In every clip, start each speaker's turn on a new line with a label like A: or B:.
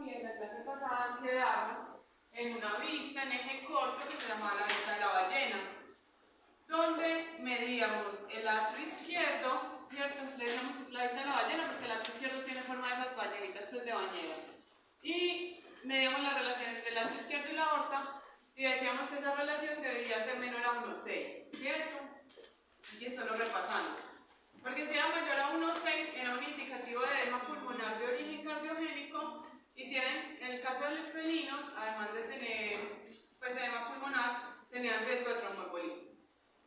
A: que en la clase pasada quedamos en una vista en eje corto que se llamaba la vista de la ballena, donde medíamos el atrio izquierdo, ¿cierto? Le decíamos la vista de la ballena porque el atrio izquierdo tiene forma de esas ballenitas pues, de bañera. Y medíamos la relación entre el atrio izquierdo y la aorta y decíamos que esa relación debería ser menor a 1,6, ¿cierto? Y eso lo repasando. Porque si era mayor a 1,6 era un indicativo de edema pulmonar de origen cardiogénico y si era en el caso de los felinos, además de tener pues, edema pulmonar, tenían riesgo de tromboembolismo.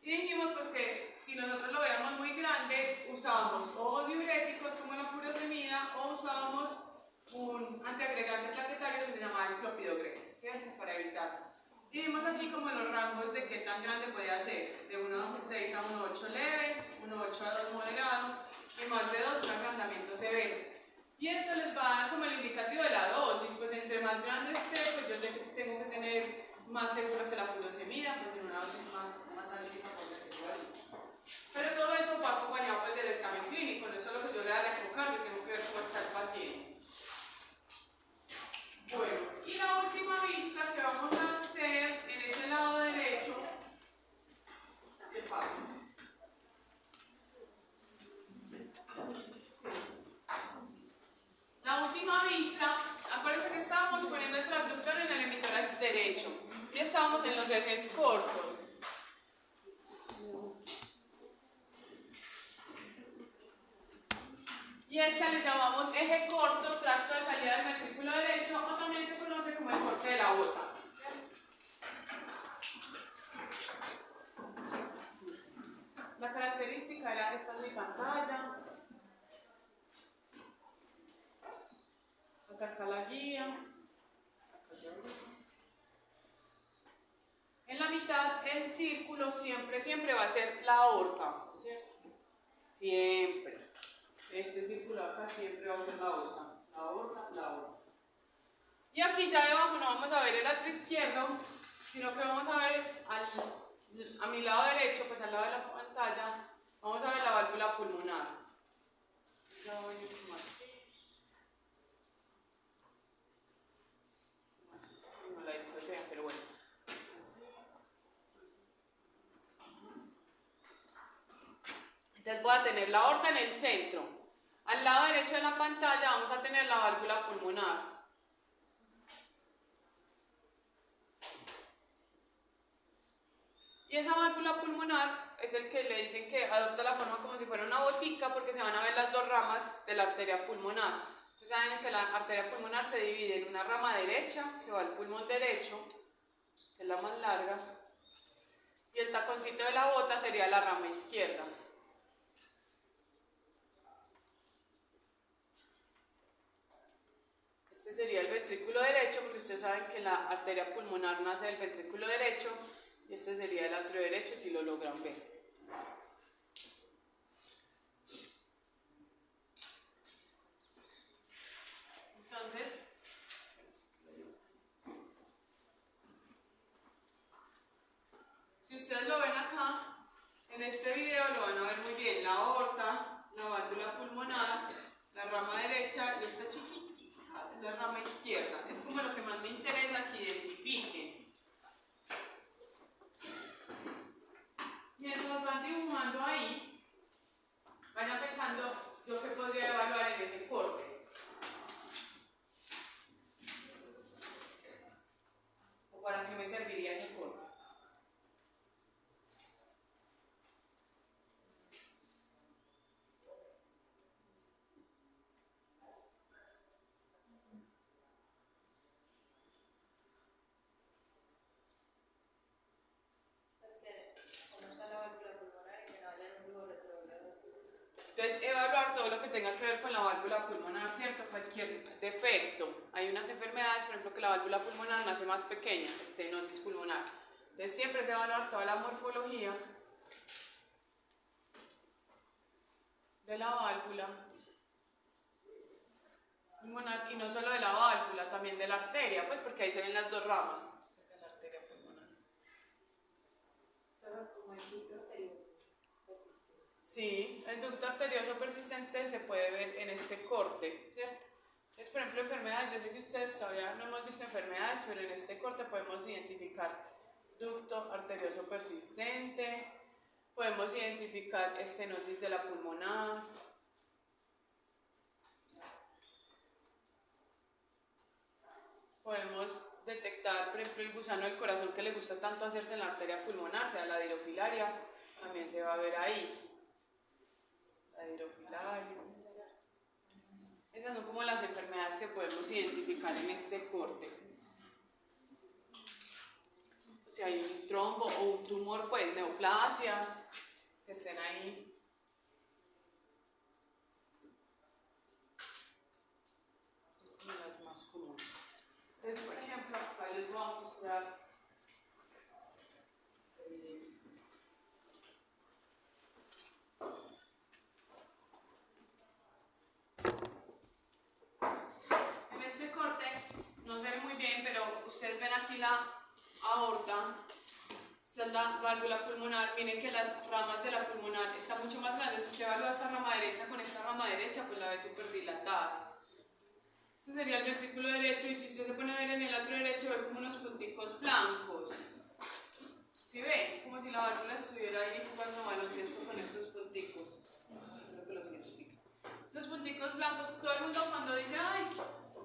A: Y dijimos pues que si nosotros lo veíamos muy grande, usábamos o diuréticos como la furosemida o usábamos un antiagregante plaquetario que se llamaba el clopidogrel, ¿cierto? Para evitarlo. Y vimos aquí como los rangos de qué tan grande podía ser, de 1,6 a 1,8 leve, 1,8 a 2 moderado y más de 2 un agrandamiento severo. Y esto les va a dar como el indicativo de la dosis, pues entre más grande esté, pues yo sé que tengo que tener más seguro que la furosemida, pues en una dosis más alta, por decirlo así. Pero todo eso va acompañado pues, del examen clínico, no es solo que yo vea la ecocardio, tengo que ver cómo está el paciente. Bueno, y la última vista que vamos a hacer en ese lado derecho, ¿qué pasa? La última vista, acuérdense que estábamos poniendo el transductor en el emitórax derecho y estábamos en los ejes cortos. Y esta le llamamos eje corto, tracto de salida del ventrículo derecho, o también se conoce como el corte de la bota. La característica era, esta es mi pantalla. Acá está la guía. En la mitad, el círculo siempre va a ser la aorta, ¿cierto? Siempre. Este círculo acá siempre va a ser la aorta. La aorta, la aorta. Y aquí ya debajo no vamos a ver el atrio izquierdo, sino que vamos a ver a mi lado derecho, pues al lado de la pantalla, vamos a ver la válvula pulmonar. Ya voy a ir como así. No la hice fea, pero bueno. Entonces voy a tener la aorta en el centro. Al lado derecho de la pantalla vamos a tener la válvula pulmonar. Y esa válvula pulmonar es el que le dicen que adopta la forma como si fuera una botica porque se van a ver las dos ramas de la arteria pulmonar. Ustedes saben que la arteria pulmonar se divide en una rama derecha, que va al pulmón derecho, que es la más larga, y el taconcito de la bota sería la rama izquierda. Este sería el ventrículo derecho, porque ustedes saben que la arteria pulmonar nace del ventrículo derecho, y este sería el atrio derecho si lo logran ver. Entonces, si ustedes lo ven acá, en este video lo van a ver muy bien, la aorta, la válvula pulmonar, la rama derecha y esta chiquitita es la rama izquierda. Es como lo que más me interesa que identifiquen. Mientras van dibujando ahí, vayan pensando yo qué podría evaluar en ese corte. ¿O para qué me serviría ese corte? Entonces, evaluar todo lo que tenga que ver con la válvula pulmonar, ¿cierto? Cualquier defecto. Hay unas enfermedades, por ejemplo, que la válvula pulmonar nace más pequeña, estenosis pulmonar. Entonces, siempre se evaluar toda la morfología de la válvula pulmonar, y no solo de la válvula, también de la arteria, pues porque ahí se ven las dos ramas de la arteria pulmonar. Sí, el ducto arterioso persistente se puede ver en este corte, ¿cierto? Es, por ejemplo, enfermedades. Yo sé que ustedes todavía no hemos visto enfermedades, pero en este corte podemos identificar ducto arterioso persistente, podemos identificar estenosis de la pulmonar, podemos detectar, por ejemplo, el gusano del corazón que le gusta tanto hacerse en la arteria pulmonar, sea la dirofilaria, también se va a ver ahí. La dirofilaria. Esas son como las enfermedades que podemos identificar en este corte. Si hay un trombo o un tumor, pues neoplasias que estén ahí. Las más comunes. Entonces, por ejemplo, acá les voy a mostrar. En este corte no se ve muy bien, pero ustedes ven aquí la aorta. Esta es la válvula pulmonar. Miren que las ramas de la pulmonar están mucho más grandes. Si usted evalúa esta rama derecha con esta rama derecha, pues la ve súper dilatada. Este sería el ventrículo derecho, y si usted se pone a ver en el otro derecho, ve como unos punticos blancos. ¿Sí ve? Como si la válvula estuviera ahí jugando baloncesto con estos punticos. Espero que los identifiquen. Estos punticos blancos, todo el mundo cuando dice, ay,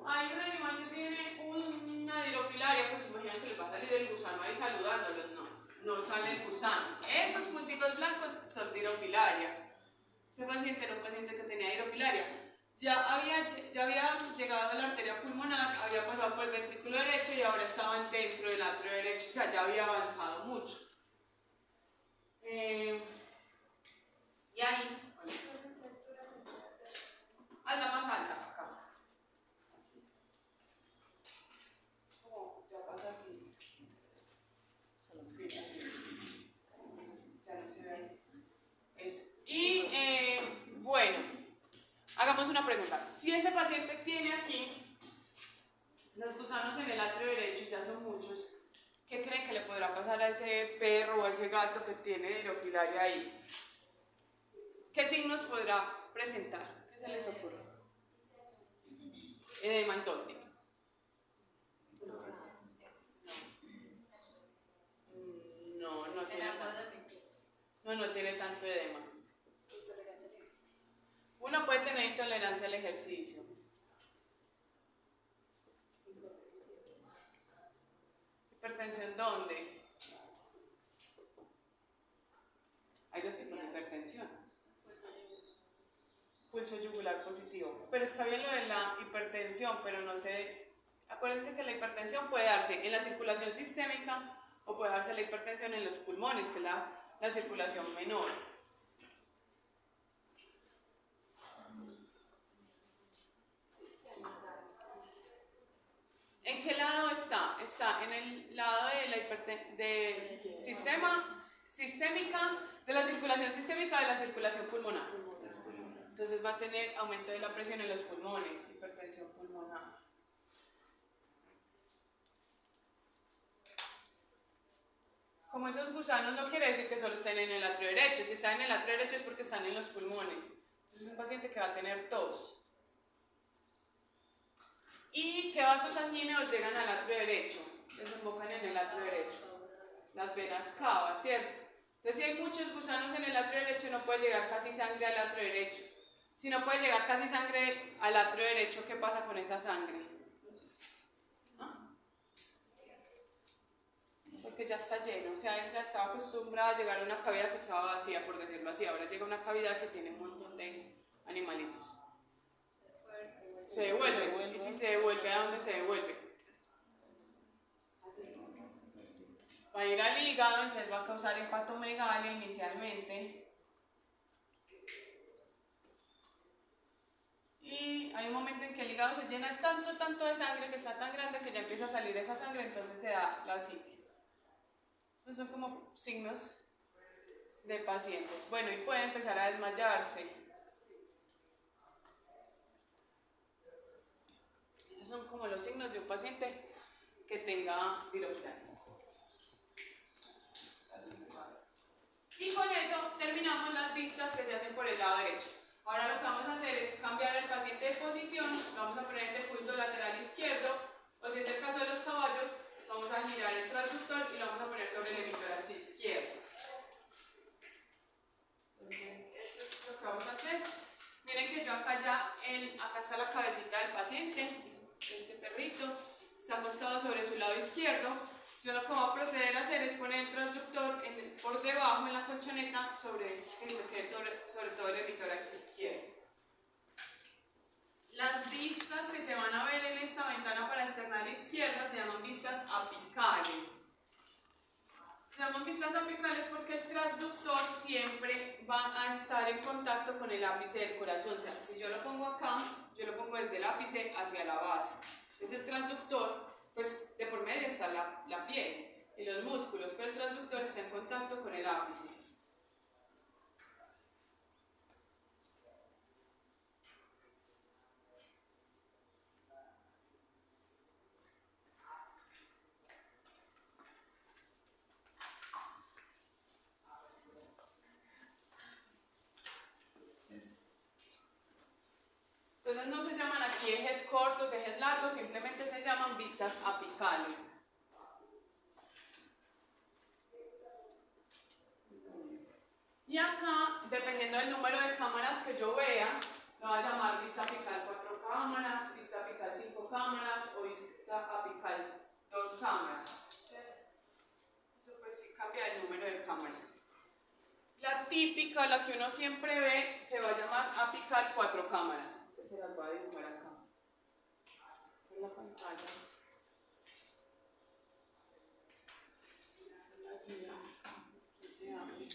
A: hay un animal que tiene una dirofilaria, pues imaginan que les va a salir el gusano ahí saludándolos. No sale el gusano. Esos punticos blancos son dirofilaria. Este paciente era un paciente que tenía dirofilaria. Ya había llegado a la arteria pulmonar, había pasado por el ventrículo derecho y ahora estaban dentro del atrio derecho, o sea, ya había avanzado mucho. Y ahí, hazla más alta, acá. Como ya pasa así. Sí, así. Ya no se ve ahí. Eso. Y bueno, hagamos una pregunta. Si ese paciente tiene aquí los gusanos en el atrio derecho, ya son muchos, ¿qué creen que le podrá pasar a ese perro o a ese gato que tiene dirofilaria ahí? ¿Qué signos podrá presentar? ¿Qué se les ocurre? Edema en dónde. No tiene tanto edema. Uno puede tener intolerancia al ejercicio. ¿Hipertensión dónde? Hay dos tipos de hipertensión. Pulso yugular positivo. Pero está bien lo de la hipertensión, pero no sé. Acuérdense que la hipertensión puede darse en la circulación sistémica o puede darse la hipertensión en los pulmones, que es la circulación menor. ¿En qué lado está? Está en el lado de la sistémica, de la circulación sistémica, de la circulación pulmonar. Entonces va a tener aumento de la presión en los pulmones, hipertensión pulmonar. Como esos gusanos no quiere decir que solo estén en el atrio derecho. Si están en el atrio derecho es porque están en los pulmones. Es un paciente que va a tener tos. ¿Y qué vasos sanguíneos llegan al atrio derecho? Desembocan en el atrio derecho. Las venas cava, ¿cierto? Entonces, si hay muchos gusanos en el atrio derecho, no puede llegar casi sangre al atrio derecho. Si no puede llegar casi sangre al atrio derecho, ¿qué pasa con esa sangre? ¿Ah? Porque ya está lleno, o sea, ya estaba acostumbrada a llegar a una cavidad que estaba vacía, por decirlo así. Ahora llega a una cavidad que tiene un montón de animalitos. Se devuelve. ¿Y si se devuelve, a dónde se devuelve? Va a ir al hígado, entonces va a causar hepatomegalia inicialmente. Y hay un momento en que el hígado se llena tanto de sangre, que está tan grande que ya empieza a salir esa sangre, entonces se da la ascitis. Esos son como signos de pacientes. Bueno, y puede empezar a desmayarse. Esos son como los signos de un paciente que tenga dirofilaria. Y con eso terminamos las vistas que se hacen por el lado derecho. Ahora lo que vamos a hacer es cambiar al paciente de posición, lo vamos a poner en decúbito lateral izquierdo, o si es el caso de los caballos, vamos a girar el transductor y lo vamos a poner sobre el emitórax izquierdo. Entonces, eso es lo que vamos a hacer. Miren que yo acá acá está la cabecita del paciente, este perrito, está acostado sobre su lado izquierdo. Yo lo que voy a proceder a hacer es poner el transductor por debajo en la colchoneta sobre todo el emitórax izquierdo. Las vistas que se van a ver en esta ventana paraesternal izquierda se llaman vistas apicales. Se llaman vistas apicales porque el transductor siempre va a estar en contacto con el ápice del corazón. O sea, si yo lo pongo acá, yo lo pongo desde el ápice hacia la base. Entonces el transductor, pues de por medio está la piel y los músculos, pero el transductor está en contacto con el ápice. Entonces no se llaman aquí ejes cortos, ejes largos, simplemente se llaman vistas apicales. Y acá, dependiendo del número de cámaras que yo vea, lo voy a llamar vista apical 4 cámaras, vista apical 5 cámaras o vista apical 2 cámaras. Eso pues sí cambia el número de cámaras. La típica, la que uno siempre ve, se va a llamar apical 4 cámaras. Entonces se las voy a dibujar acá. Esa es la pantalla. Esa es la guía. Aquí se abre.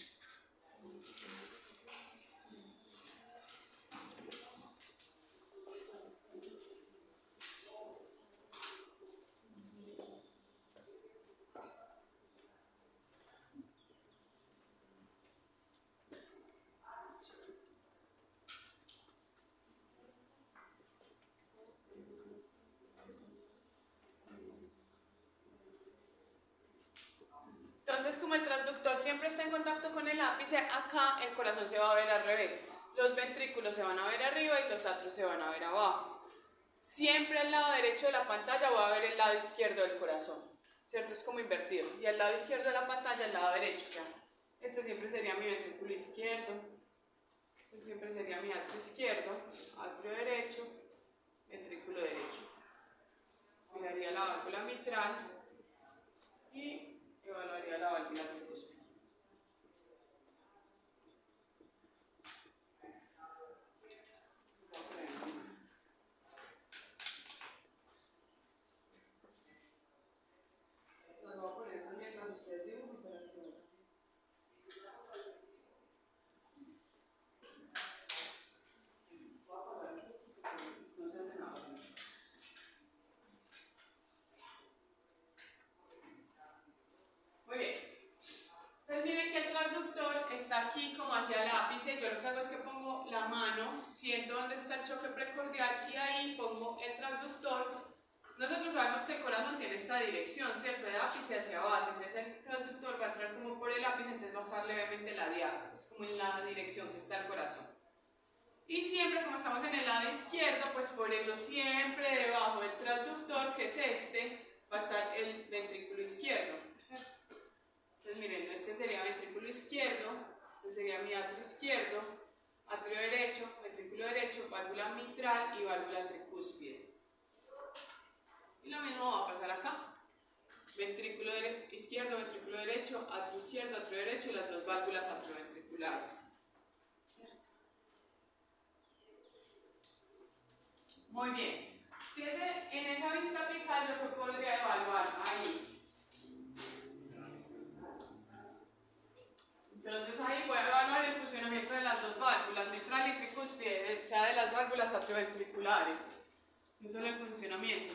A: Entonces, como el transductor siempre está en contacto con el ápice, acá el corazón se va a ver al revés. Los ventrículos se van a ver arriba y los atrios se van a ver abajo. Siempre al lado derecho de la pantalla voy a ver el lado izquierdo del corazón, ¿cierto? Es como invertido. Y al lado izquierdo de la pantalla, el lado derecho. O sea, este siempre sería mi ventrículo izquierdo. Este siempre sería mi atrio izquierdo, atrio derecho, ventrículo derecho. Miraría la válvula mitral y evaluaría la válvula tricúspide. Los voy a poner también cuando ustedes dibujen para que vean. No se hace nada. Muy bien. Entonces miren que el transductor está aquí como hacia el ápice. Yo lo que hago es que pongo la mano, siento dónde está el choque precordial y ahí pongo el transductor. Nosotros sabemos que el corazón tiene esta dirección, ¿cierto? De ápice hacia base. Entonces el transductor va a entrar como por el ápice, entonces va a estar levemente ladeado. Es como en la dirección que está el corazón. Y siempre, como estamos en el lado izquierdo, pues por eso siempre debajo del transductor, que es este, va a estar el ventrículo izquierdo. ¿Cierto? Entonces miren, este sería ventrículo izquierdo, este sería mi atrio izquierdo, atrio derecho, ventrículo derecho, válvula mitral y válvula tricúspide. Y lo mismo va a pasar acá. Ventrículo izquierdo, ventrículo derecho, atrio derecho y las dos válvulas atrioventriculares. Muy bien. Si en esa vista apical yo que podría evaluar ahí. Entonces ahí voy a evaluar el funcionamiento de las dos válvulas, mitral y tricúspide, o sea de las válvulas atrioventriculares. Eso es el funcionamiento.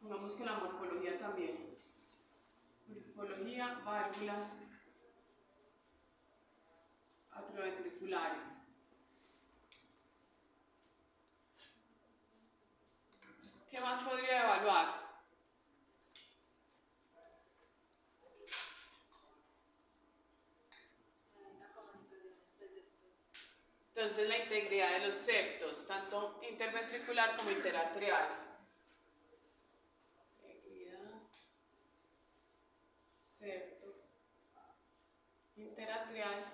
A: Pongamos que la morfología también. Morfología, válvulas atrioventriculares. ¿Qué más podría evaluar? Entonces la integridad de los septos, tanto interventricular como interatrial. Integridad, septo, interatrial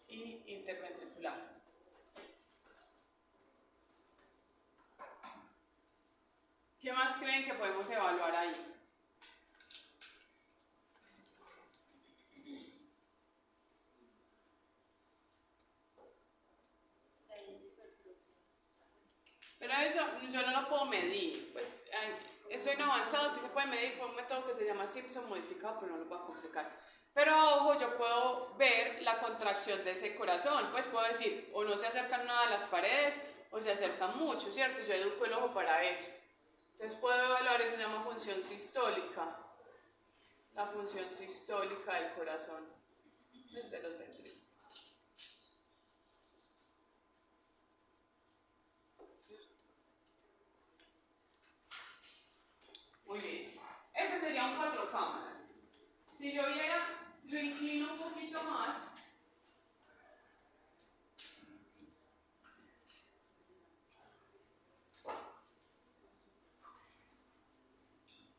A: y interventricular. ¿Qué más creen que podemos evaluar ahí? Pero eso yo no lo puedo medir. Pues eso en avanzado sí se puede medir por un método que se llama Simpson modificado, pero no lo voy a complicar. Pero ojo, yo puedo ver la contracción de ese corazón. Pues puedo decir, o no se acercan nada a las paredes, o se acercan mucho, ¿cierto? Yo educo el ojo para eso. Entonces puedo evaluar, eso se llama función sistólica. La función sistólica del corazón desde los ventrículos. Muy bien. Ese sería un 4 cámaras. Si yo viera, lo inclino un poquito más.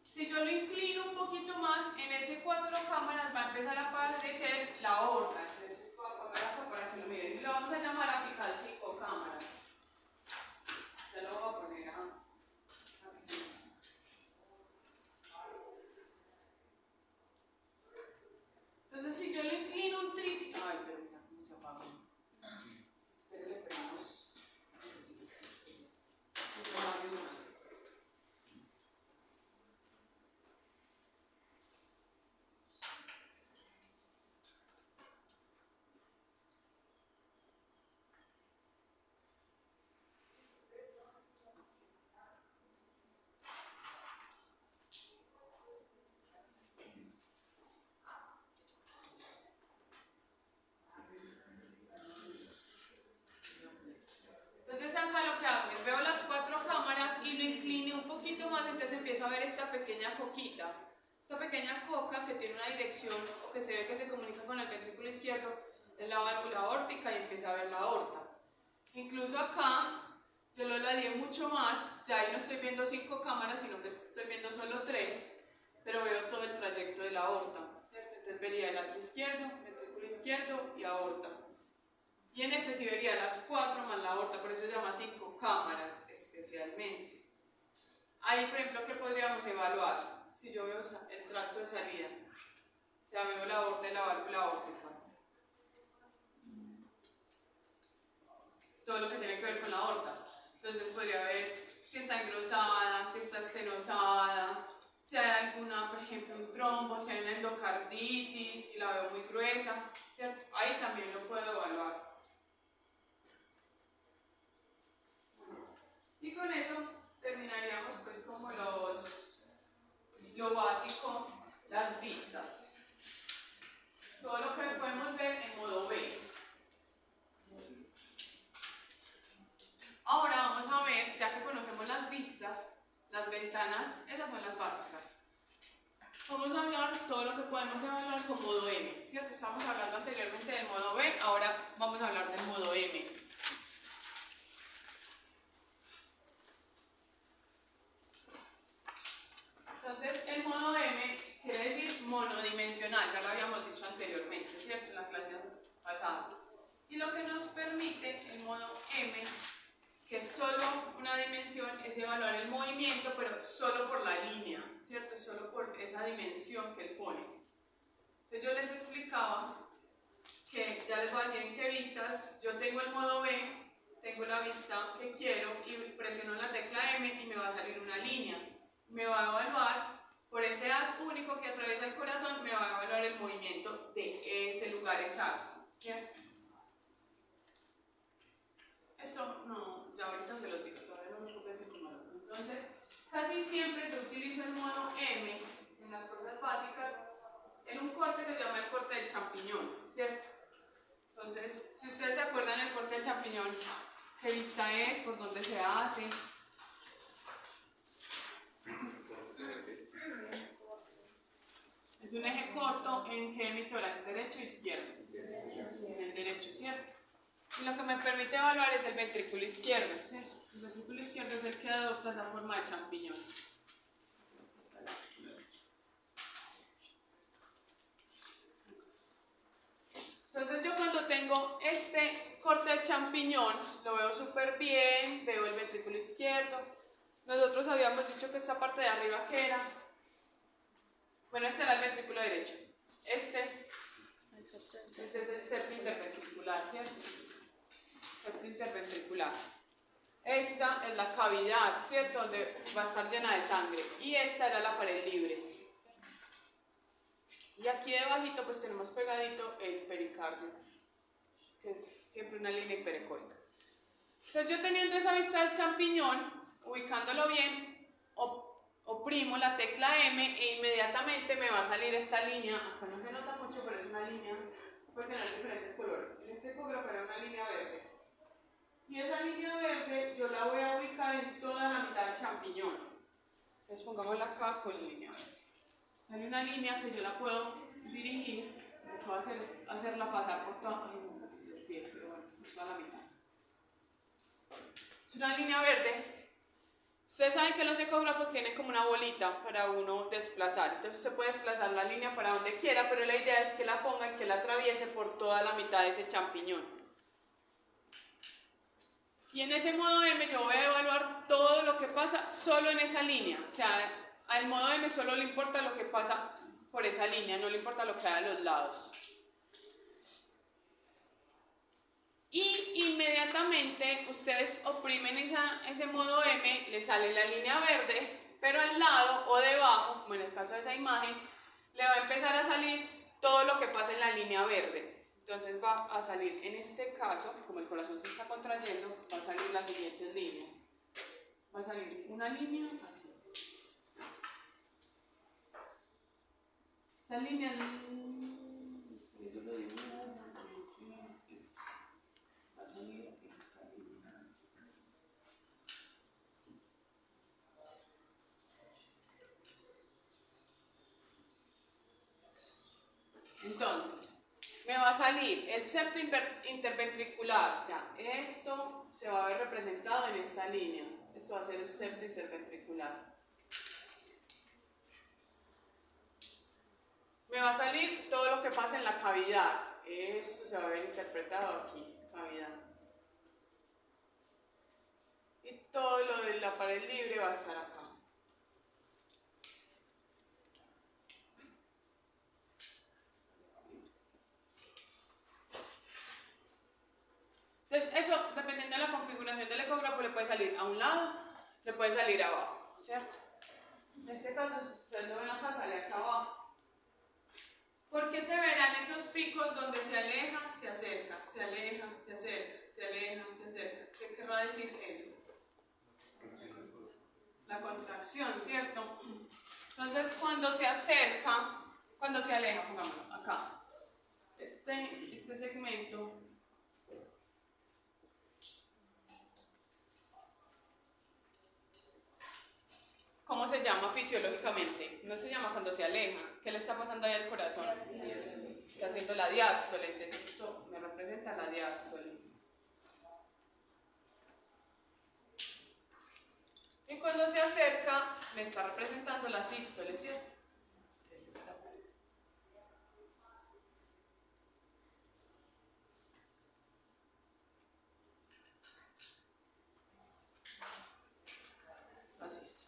A: Si yo lo inclino un poquito más, en ese 4 cámaras va a empezar a aparecer la aorta. Entonces, para que lo miren. Lo vamos a llamar apical 5 cámaras. Ya lo voy a poner aquí. Entonces, si yo lo inclino un tríceps. Ay, pero mira cómo se apagó. Espera, le pegamos. Entonces acá lo que hago es veo las 4 cámaras y lo inclino un poquito más, entonces empiezo a ver esta pequeña coquita. Esta pequeña coca que tiene una dirección o que se ve que se comunica con el ventrículo izquierdo es la válvula aórtica y empieza a ver la aorta. Incluso acá yo lo ladeé mucho más, ya ahí no estoy viendo 5 cámaras, sino que estoy viendo solo 3, pero veo todo el trayecto de la aorta, ¿cierto? Entonces vería el atrio izquierdo, ventrículo izquierdo y aorta. Y en este sí vería las 4 más la aorta, por eso se llama 5 cámaras especialmente. Ahí, por ejemplo, ¿qué podríamos evaluar? Si yo veo el tracto de salida, o sea, veo la aorta y la válvula aórtica. Todo lo que tiene que ver con la aorta. Entonces podría ver si está engrosada, si está estenosada, si hay alguna, por ejemplo, un trombo, si hay una endocarditis, si la veo muy gruesa, ¿cierto? Ahí también lo puedo evaluar. Y con eso terminaríamos pues como lo básico, las vistas. Todo lo que podemos ver en modo B. Ahora vamos a ver, ya que conocemos las vistas, las ventanas, esas son las básicas. Vamos a hablar todo lo que podemos evaluar con modo M, ¿cierto? Estábamos hablando anteriormente del modo B, ahora vamos a hablar del modo M. Entonces, el modo M quiere decir monodimensional, ya lo habíamos dicho anteriormente, ¿cierto? En la clase pasada. Y lo que nos permite el modo M, que es solo una dimensión, es evaluar el movimiento, pero solo por la línea, ¿cierto? Solo por esa dimensión que él pone. Entonces, yo les explicaba que, ya les voy a decir en qué vistas, yo tengo el modo B, tengo la vista que quiero y presiono la tecla M y me va a salir una línea. Me va a evaluar, por ese haz único que atraviesa el corazón, me va a evaluar el movimiento de ese lugar exacto, ¿cierto? Esto no, ya ahorita se los digo, todavía no me ocupe ese número. Entonces, casi siempre yo utilizo el modo M en las cosas básicas en un corte que se llama el corte del champiñón, ¿cierto? Entonces, si ustedes se acuerdan del corte del champiñón, ¿qué vista es? ¿Por dónde se hace? Es un eje corto en que mi tórax derecho e izquierdo. En el derecho, ¿cierto? Y lo que me permite evaluar es el ventrículo izquierdo, ¿cierto? El ventrículo izquierdo es el que adopta esa forma de champiñón. Entonces yo cuando tengo este corte de champiñón, lo veo súper bien, veo el ventrículo izquierdo. Nosotros habíamos dicho que esta parte de arriba, ¿qué era? Bueno, este era el ventrículo derecho. Este es el septo interventricular, ¿cierto? Septo interventricular. Esta es la cavidad, ¿cierto? Donde va a estar llena de sangre. Y esta era la pared libre. Y aquí debajito pues tenemos pegadito el pericardio, que es siempre una línea hiperecóica. Entonces yo teniendo esa vista del champiñón, ubicándolo bien, oprimo la tecla M e inmediatamente me va a salir esta línea. Acá no se nota mucho, pero es una línea, puede tener diferentes colores. En este ecógrafo era una línea verde. Y esa línea verde yo la voy a ubicar en toda la mitad del champiñón. Entonces pongámosla acá con línea verde. Sale una línea que yo la puedo dirigir, lo que voy a hacer es hacerla pasar por toda, pero bueno, por toda la mitad. Es una línea verde. Ustedes saben que los ecógrafos tienen como una bolita para uno desplazar. Entonces usted puede desplazar la línea para donde quiera, pero la idea es que la ponga, que la atraviese por toda la mitad de ese champiñón. Y en ese modo M yo voy a evaluar todo lo que pasa solo en esa línea. O sea, al modo M solo le importa lo que pasa por esa línea, no le importa lo que hay a los lados. Y inmediatamente ustedes oprimen ese modo M, le sale la línea verde, pero al lado o debajo, como en el caso de esa imagen, le va a empezar a salir todo lo que pasa en la línea verde. Entonces va a salir, en este caso, como el corazón se está contrayendo, va a salir las siguientes líneas. Va a salir una línea así. Esa línea, yo lo dibujo. Entonces, me va a salir el septo interventricular, o sea, esto se va a ver representado en esta línea. Esto va a ser el septo interventricular. Me va a salir todo lo que pasa en la cavidad. Esto se va a ver interpretado aquí, cavidad. Y todo lo de la pared libre va a estar acá. Entonces, eso, dependiendo de la configuración del ecógrafo, le puede salir a un lado, le puede salir abajo, ¿cierto? En este caso, si ustedes lo ven acá, sale acá abajo. ¿Por qué se verán esos picos donde se aleja, se acerca, se aleja, se acerca, se aleja, se acerca? ¿Qué querrá decir eso? La contracción, ¿cierto? Entonces, cuando se acerca, cuando se aleja, pongámoslo acá. Este segmento ¿cómo se llama fisiológicamente? No se llama cuando se aleja. ¿Qué le está pasando ahí al corazón? Está haciendo la diástole. Entonces esto me representa la diástole. Y cuando se acerca, me está representando la sístole, ¿cierto? Es esta parte. La sístole.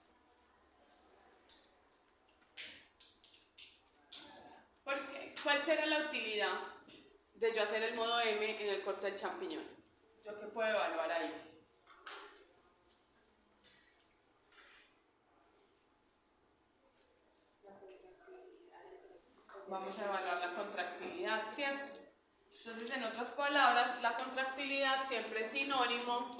A: ¿Cuál será la utilidad de yo hacer el modo M en el corte del champiñón? ¿Yo qué puedo evaluar ahí? Vamos a evaluar la contractilidad, ¿cierto? Entonces, en otras palabras, la contractilidad siempre es sinónimo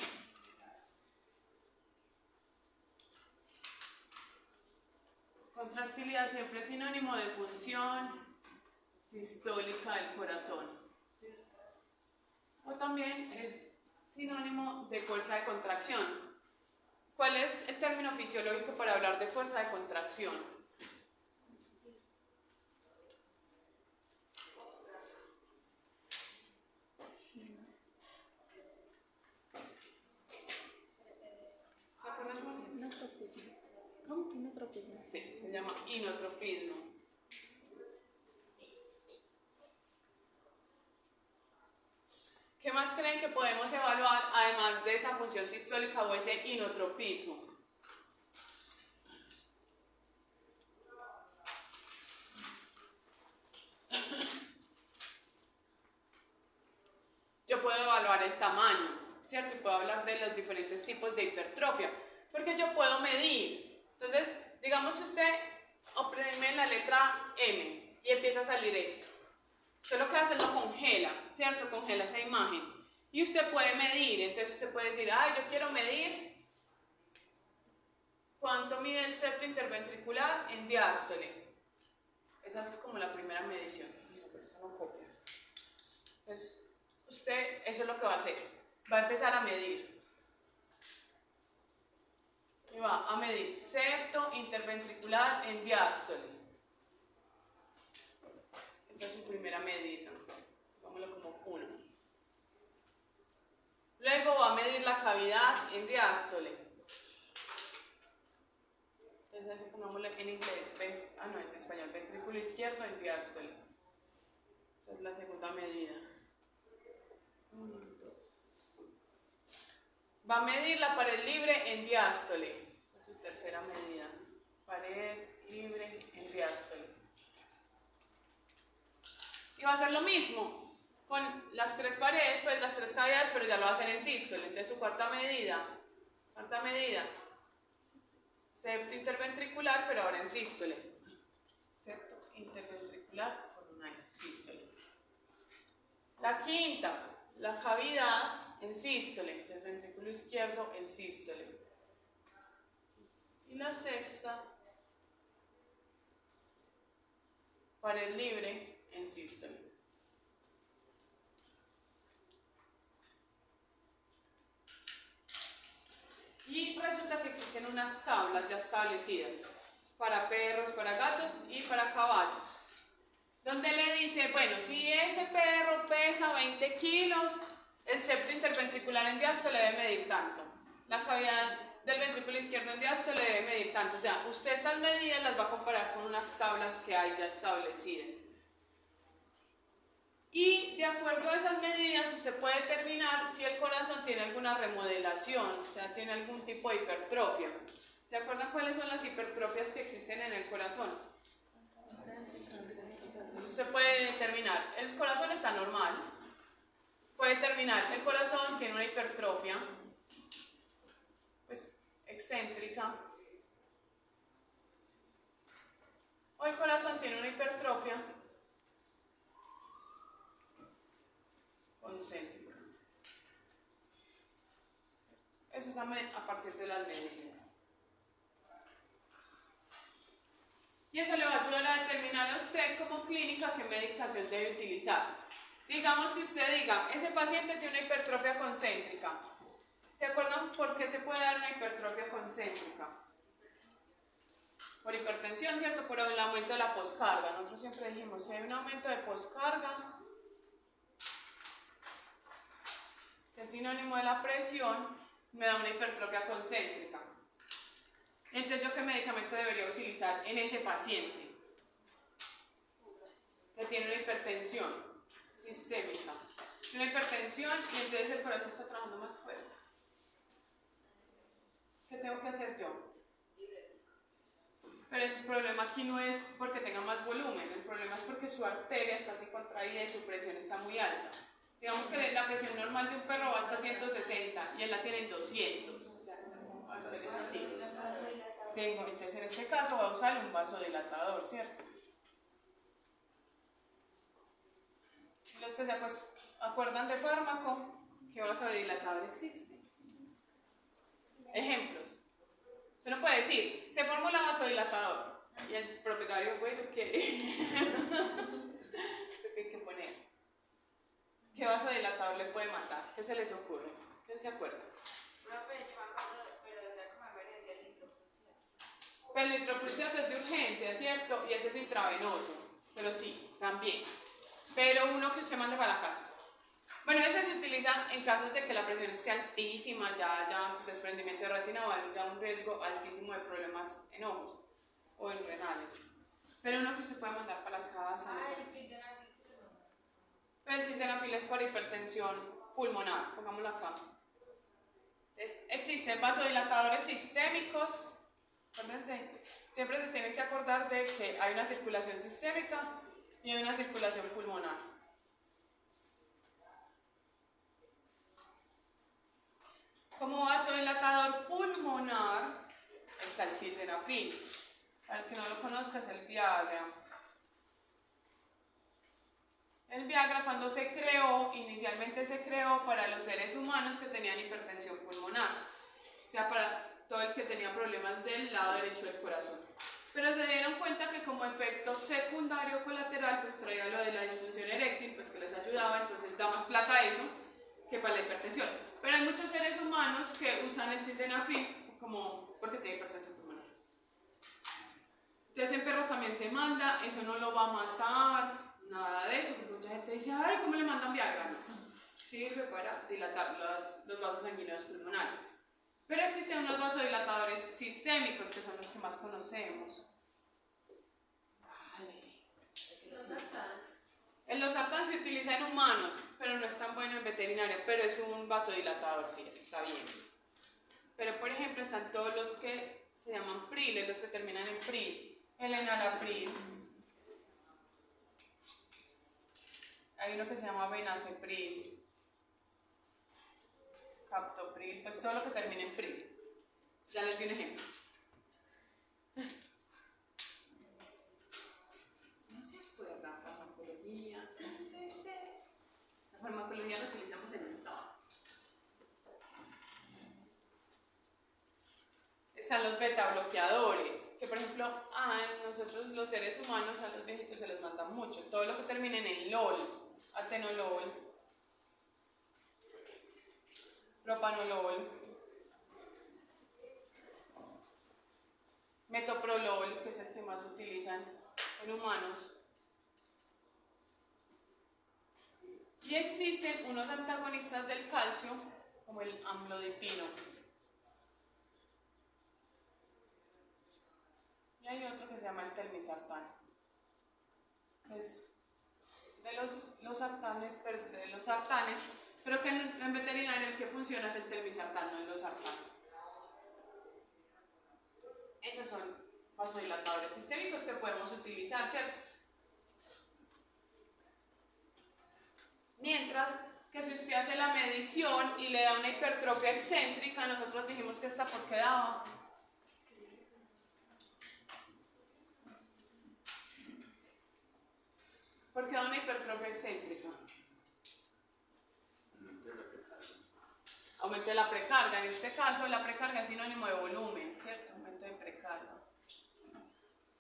A: de función sistólica del corazón, ¿cierto? O también es sinónimo de fuerza de contracción. ¿Cuál es el término fisiológico para hablar de fuerza de contracción?
B: Inotropismo.
A: Sí, se llama inotropismo. ¿Qué más creen que podemos evaluar además de esa función sistólica o ese inotropismo? Yo puedo evaluar el tamaño, ¿cierto? Y puedo hablar de los diferentes tipos de hipertrofia, porque yo puedo medir. Entonces, digamos que usted oprime la letra M y empieza a salir esto. Usted lo que hace es lo congela, ¿cierto? Congela esa imagen. Y usted puede medir, entonces usted puede decir, yo quiero medir cuánto mide el septo interventricular en diástole. Esa es como la primera medición. Mira, pues eso no copia. Entonces, usted eso es lo que va a hacer. Va a empezar a medir. Y va a medir septo interventricular en diástole. Esa es su primera medida. Pongámoslo como 1. Luego va a medir la cavidad en diástole. Entonces pongámoslo en inglés, en español, ventrículo izquierdo en diástole. Esa es la segunda medida. 1, 2. Va a medir la pared libre en diástole. Esa es su tercera medida. Pared libre en diástole. Y va a hacer lo mismo con las tres paredes, pues las tres cavidades, pero ya lo va a hacer en sístole. Entonces su cuarta medida, septo interventricular, pero ahora en sístole. Septo interventricular con una sístole. La quinta, la cavidad en sístole, interventrículo izquierdo en sístole. Y la sexta, pared libre en sístole. Y resulta que existen unas tablas ya establecidas para perros, para gatos y para caballos, donde le dice, bueno, si ese perro pesa 20 kilos, el septo interventricular en diástole debe medir tanto, la cavidad del ventrículo izquierdo en diástole debe medir tanto. O sea, usted estas medidas las va a comparar con unas tablas que hay ya establecidas. Y de acuerdo a esas medidas usted puede determinar si el corazón tiene alguna remodelación, o sea, tiene algún tipo de hipertrofia. ¿Se acuerdan cuáles son las hipertrofias que existen en el corazón? Entonces usted puede determinar, el corazón está normal, puede determinar, el corazón tiene una hipertrofia, pues, excéntrica, o el corazón tiene una hipertrofia concéntrica. Eso es a partir de las medidas. Y eso le va a ayudar a determinar a usted como clínica qué medicación debe utilizar. Digamos que usted diga, ese paciente tiene una hipertrofia concéntrica. ¿Se acuerdan por qué se puede dar una hipertrofia concéntrica? Por hipertensión, ¿cierto? Por el aumento de la poscarga. Nosotros siempre dijimos, si hay un aumento de poscarga, que es sinónimo de la presión, me da una hipertrofia concéntrica. Entonces, ¿yo qué medicamento debería utilizar en ese paciente que tiene una hipertensión sistémica? Una hipertensión y entonces el corazón está trabajando más fuerte. ¿Qué tengo que hacer yo? Pero el problema aquí no es porque tenga más volumen, el problema es porque su arteria está así contraída y su presión está muy alta. Digamos que la presión normal de un perro va hasta 160 y él la tiene en 200. O sea, es así. Entonces en este caso voy a usar un vasodilatador, ¿cierto? Los que se acuerdan de fármaco, ¿qué vasodilatador existe? Ejemplos. Usted no puede decir, se formula vasodilatador. Y el propietario, bueno, ¿qué? Usted tiene que poner. ¿Qué vasodilatador le puede matar? ¿Qué se les ocurre? ¿Quién se acuerda? Pero el nitroprusiato es de urgencia, ¿cierto? Y ese es intravenoso. Pero sí, también. Pero uno que usted mande para la casa. Bueno, ese se utiliza en casos de que la presión esté altísima, ya haya desprendimiento de retina o haya un riesgo altísimo de problemas en ojos. o en renales. Pero uno que se puede mandar para la casa. Pero el sildenafil es para hipertensión pulmonar, pongámoslo acá. Entonces, existen vasodilatadores sistémicos. Acuérdense, siempre se tienen que acordar de que hay una circulación sistémica y hay una circulación pulmonar. Como vasodilatador pulmonar está el sildenafil. Para el que no lo conozca es el Viagra. El Viagra cuando se creó, inicialmente se creó para los seres humanos que tenían hipertensión pulmonar, o sea, para todo el que tenía problemas del lado derecho del corazón. Pero se dieron cuenta que como efecto secundario colateral, pues traía lo de la disfunción eréctil, pues que les ayudaba, entonces da más plata eso que para la hipertensión. Pero hay muchos seres humanos que usan el sildenafil como porque tienen hipertensión pulmonar. Entonces en perros también se manda, eso no lo va a matar, nada de eso, porque mucha gente dice, ay, ¿cómo le mandan Viagra? No, sirve para dilatar los vasos sanguíneos pulmonares. Pero existen unos vasodilatadores sistémicos que son los que más conocemos. Vale. El losartán se utiliza en humanos, pero no es tan bueno en veterinaria, pero es un vasodilatador, sí, está bien. Pero por ejemplo están todos los que se llaman priles, los que terminan en pril. El enalapril. Hay uno que se llama benacepril, captopril, pues todo lo que termine en pril. Ya les di un ejemplo. No se acuerdan, farmacología. Sí. La farmacología la utilizamos en un todo. Están los beta bloqueadores, que por ejemplo a nosotros los seres humanos, a los viejitos se les manda mucho. Todo lo que termine en LOL, atenolol, propanolol, metoprolol, que es el que más utilizan en humanos. Y existen unos antagonistas del calcio, como el amlodipino. Y hay otro que se llama el telmisartán. Es de los sartanes, pero que en veterinaria el que funciona es el telmisartán, no el losartán. Esos son vasodilatadores sistémicos que podemos utilizar, ¿cierto? Mientras que si usted hace la medición y le da una hipertrofia excéntrica, nosotros dijimos que esta por qué daba. ¿Por qué da una hipertrofia excéntrica? Aumento de la precarga. En este caso, la precarga es sinónimo de volumen, ¿cierto? Aumento de precarga.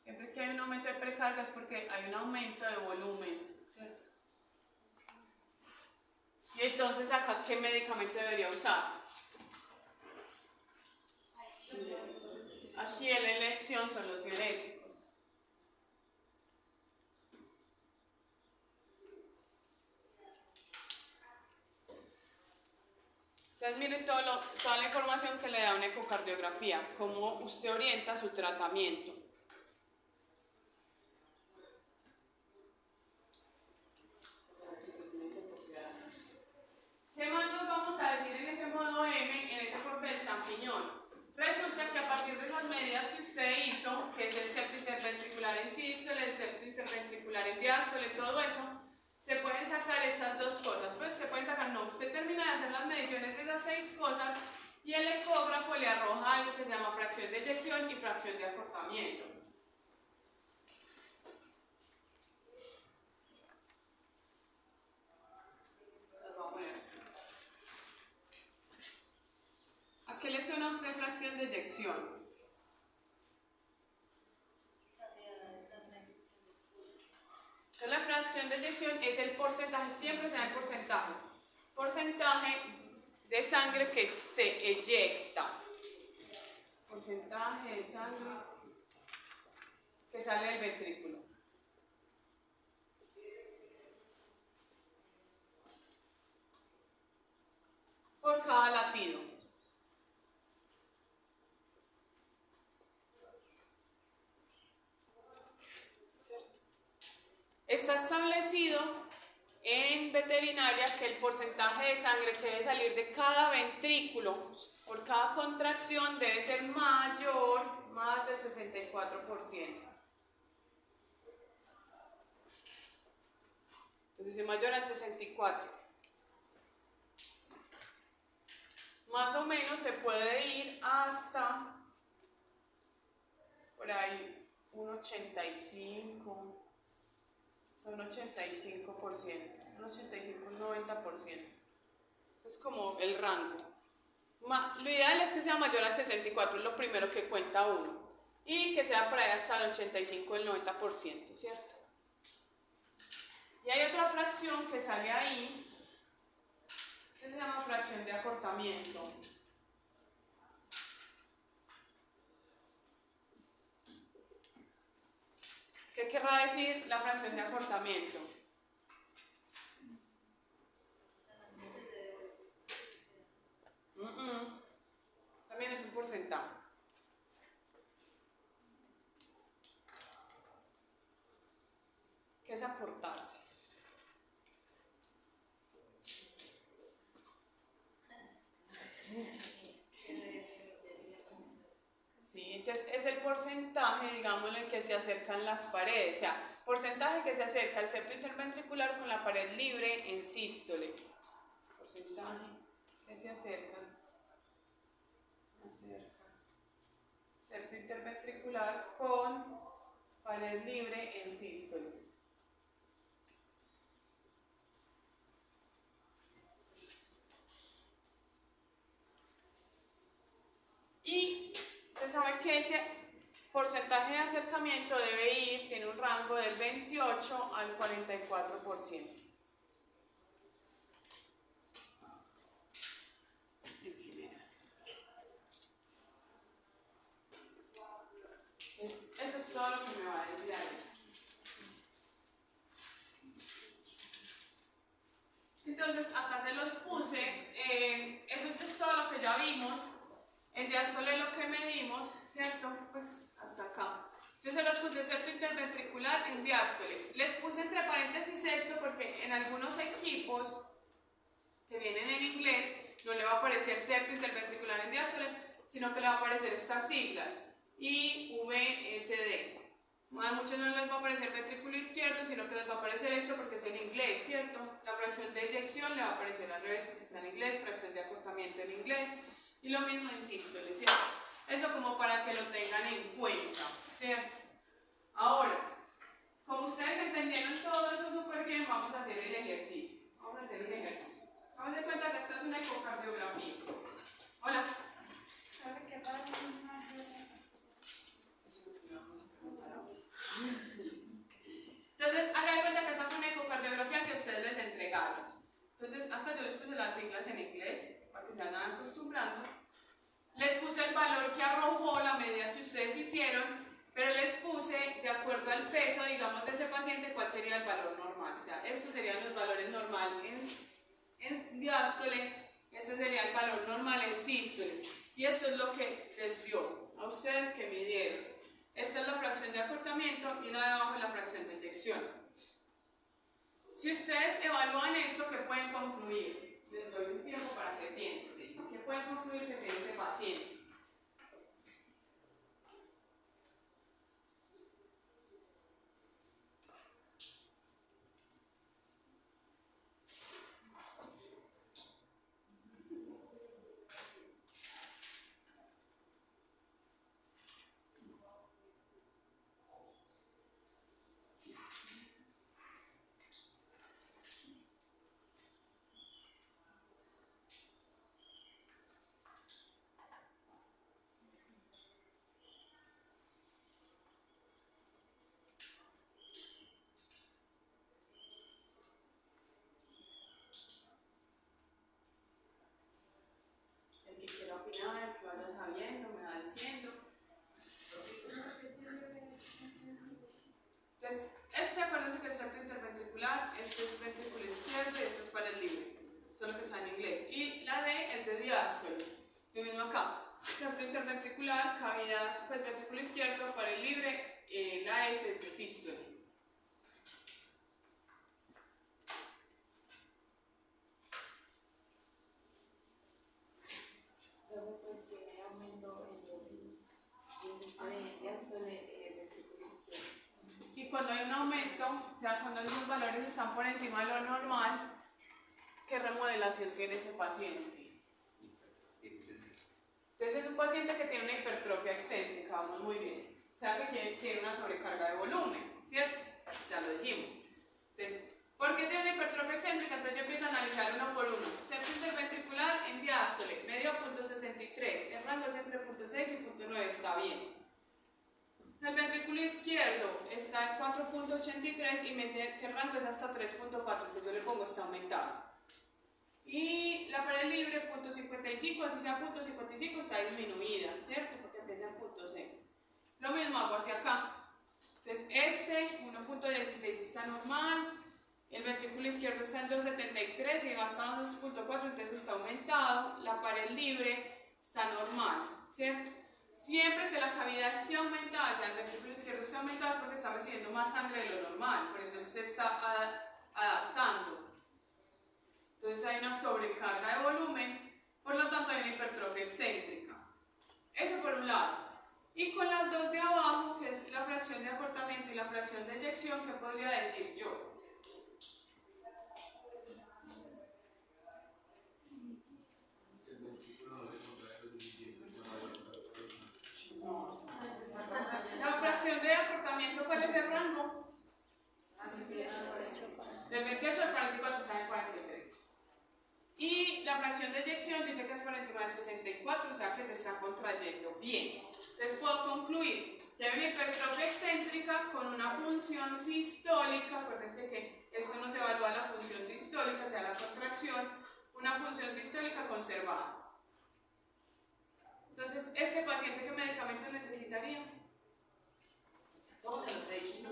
A: Siempre que hay un aumento de precarga es porque hay un aumento de volumen, ¿cierto? Y entonces acá, ¿qué medicamento debería usar? Aquí en la elección son los diuréticos. Entonces miren toda la información que le da una ecocardiografía, cómo usted orienta su tratamiento. ¿Qué más nos vamos a decir en ese modo M, en ese corte del champiñón? Resulta que a partir de las medidas que usted hizo, que es el septo interventricular en sístole, el septo interventricular en diástole, todo eso, se pueden sacar estas dos cosas. Pues se pueden sacar, no, usted termina de hacer las mediciones de esas 6 cosas y el ecógrafo le arroja algo que se llama fracción de eyección y fracción de acortamiento. Las voy a poner aquí. ¿A qué le suena a usted fracción de eyección? Entonces la fracción de eyección es el porcentaje, siempre se da el porcentaje de sangre que se eyecta. Porcentaje de sangre que sale del ventrículo. Por cada latido. Está establecido en veterinaria que el porcentaje de sangre que debe salir de cada ventrículo por cada contracción debe ser mayor, más del 64%. Entonces es mayor al 64%. Más o menos se puede ir hasta por ahí un 85%, hasta un 85%, un 85, un 90%. Eso es como el rango. Lo ideal es que sea mayor al 64%, es lo primero que cuenta uno. Y que sea por ahí hasta el 85, el 90%, ¿cierto? Y hay otra fracción que sale ahí, que se llama fracción de acortamiento. ¿Qué querrá decir la fracción de acortamiento? También es un porcentaje. ¿Qué es acortarse? Sí, entonces es el porcentaje, digamos, en el que se acercan las paredes, o sea, porcentaje que se acerca el septo interventricular con la pared libre en sístole. Porcentaje que se acercan. Septo interventricular con pared libre en sístole. Y se sabe que ese porcentaje de acercamiento debe ir, tiene un rango del 28 al 44%. Eso es todo lo que me va a decir ahí. Entonces acá se los puse, eso es todo lo que ya vimos. En diástole lo que medimos, ¿cierto? Pues hasta acá. Yo se los puse septo interventricular en diástole. Les puse entre paréntesis esto porque en algunos equipos que vienen en inglés no le va a aparecer septo interventricular en diástole, sino que le va a aparecer estas siglas, IVSD. A muchos no les va a aparecer ventrículo izquierdo, sino que les va a aparecer esto porque es en inglés, ¿cierto? La fracción de eyección le va a aparecer al revés porque está en inglés, fracción de acortamiento en inglés, y lo mismo en sístole, ¿cierto? Eso como para que lo tengan en cuenta, ¿cierto? Ahora, como ustedes entendieron todo eso súper bien, vamos a hacer el ejercicio. Vamos a hacer el ejercicio. Vamos a dar cuenta que esto es una ecocardiografía. Hola.
B: ¿Sabe qué pasa?
A: Entonces, hagan de cuenta que esta fue una ecocardiografía que ustedes les entregaron. Entonces, acá yo les puse las siglas en inglés para que se vayan acostumbrando. Les puse el valor que arrojó la medida que ustedes hicieron, pero les puse, de acuerdo al peso, digamos, de ese paciente, cuál sería el valor normal. O sea, estos serían los valores normales en diástole, este sería el valor normal en sístole. Y esto es lo que les dio a ustedes que midieron. Esta es la fracción de acortamiento y la de abajo es la fracción de eyección. Si ustedes evalúan esto, ¿qué pueden concluir? Les doy un tiempo para que piensen. ¿Qué pueden concluir que tiene ese paciente? El que quiera opinar, el que vaya sabiendo, me va diciendo. Entonces, acuérdense que es septo interventricular, este es ventrículo izquierdo y este es pared libre. Solo que está en inglés. Y la D es de diástole. Lo mismo acá. Septo interventricular, cavidad, pues ventrículo izquierdo, pared libre, la S es de sístole. o sea, cuando esos valores están por encima de lo normal, ¿qué remodelación tiene ese paciente? Entonces es un paciente que tiene una hipertrofia excéntrica, vamos muy bien. O sea, que tiene una sobrecarga de volumen, ¿cierto? Ya lo dijimos. Entonces, ¿por qué tiene una hipertrofia excéntrica? Entonces yo empiezo a analizar uno por uno. Septo interventricular en diástole, medio punto 63, el rango es entre punto 6 y punto 9, está bien. El ventrículo izquierdo está en 4.83 y me dice que el rango es hasta 3.4, entonces yo le pongo está aumentado. Y la pared libre, punto 55, así sea punto 55, está disminuida, ¿cierto? Porque empieza en punto 6. Lo mismo hago hacia acá. Entonces este 1.16 está normal, el ventrículo izquierdo está en 2.73 y va hasta 2.4, entonces está aumentado. La pared libre está normal, ¿cierto? Siempre que la cavidad esté aumentada, o sea, el ventrículo izquierdo esté aumentado es porque está recibiendo más sangre de lo normal, por eso él se está adaptando. Entonces hay una sobrecarga de volumen, por lo tanto hay una hipertrofia excéntrica. Eso por un lado. Y con las dos de abajo, que es la fracción de acortamiento y la fracción de eyección, ¿qué podría decir yo? La fracción de acortamiento, ¿cuál es el rango? Del 28 al 44 está en el 43. Y la fracción de eyección dice que es por encima del 64, o sea que se está contrayendo bien. Entonces puedo concluir que hay una hipertrofia excéntrica con una función sistólica. Acuérdense que esto no se evalúa la función sistólica, o sea la contracción, una función sistólica conservada. Entonces, ¿este paciente qué medicamento necesitaría? Todos se los he dicho.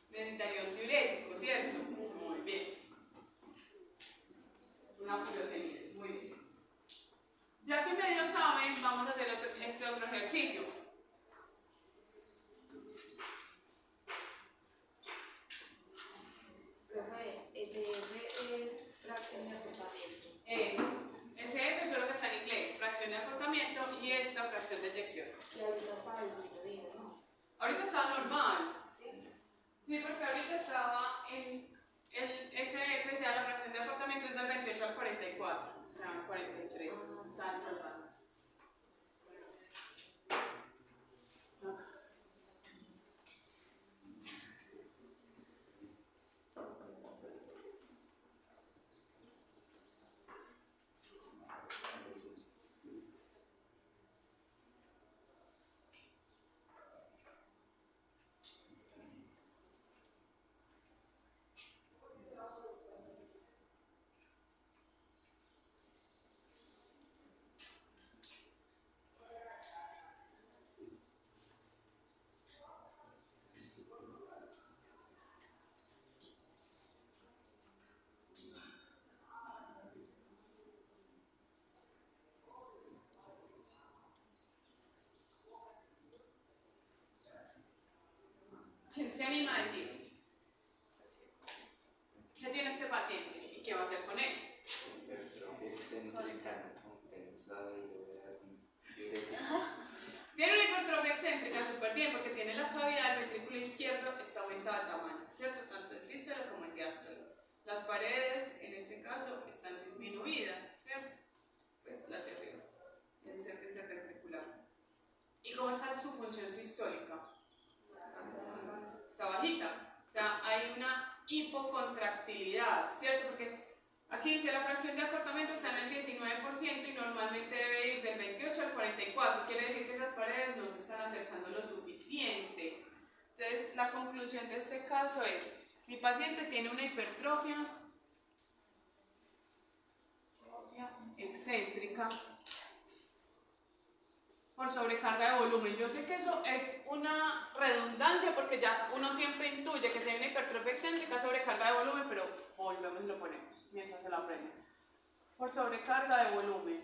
A: Necesitaría un diurético, ¿cierto? Muy bien. Una furosemida, muy bien. Ya que medio saben, vamos a hacer este otro ejercicio.
B: SF es fracción de acortamiento.
A: Eso. SF es lo que está en inglés, fracción de acortamiento, y esta fracción de eyección.
B: Y ahorita está disminuido, ¿no?
A: Ahorita está normal.
B: Sí.
A: Sí, porque ahorita estaba en el SF, o sea, la fracción de acortamiento es del 28 al 44, o sea, 43. Está dentro del rango. ¿Quién se anima a decir? ¿Qué tiene este paciente y qué va a hacer con él? Tiene una hipertrofia excéntrica súper bien porque tiene la cavidad del ventrículo izquierdo, está aumentada de tamaño, ¿cierto? Tanto en sístole como en diástole. Las paredes, en este caso, están disminuidas, ¿cierto? Pues la de arriba, en el septo interventricular. ¿Y cómo está su función sistólica? Está bajita, o sea, hay una hipocontractilidad, ¿cierto? Porque aquí dice la fracción de acortamiento está en el 19% y normalmente debe ir del 28 al 44, quiere decir que esas paredes no se están acercando lo suficiente. Entonces, la conclusión de este caso es, mi paciente tiene una hipertrofia excéntrica por sobrecarga de volumen. Yo sé que eso es una redundancia porque ya uno siempre intuye que si hay una hipertrofia excéntrica, sobrecarga de volumen, pero volvemos y lo ponemos mientras se lo aprenden. Por sobrecarga de volumen.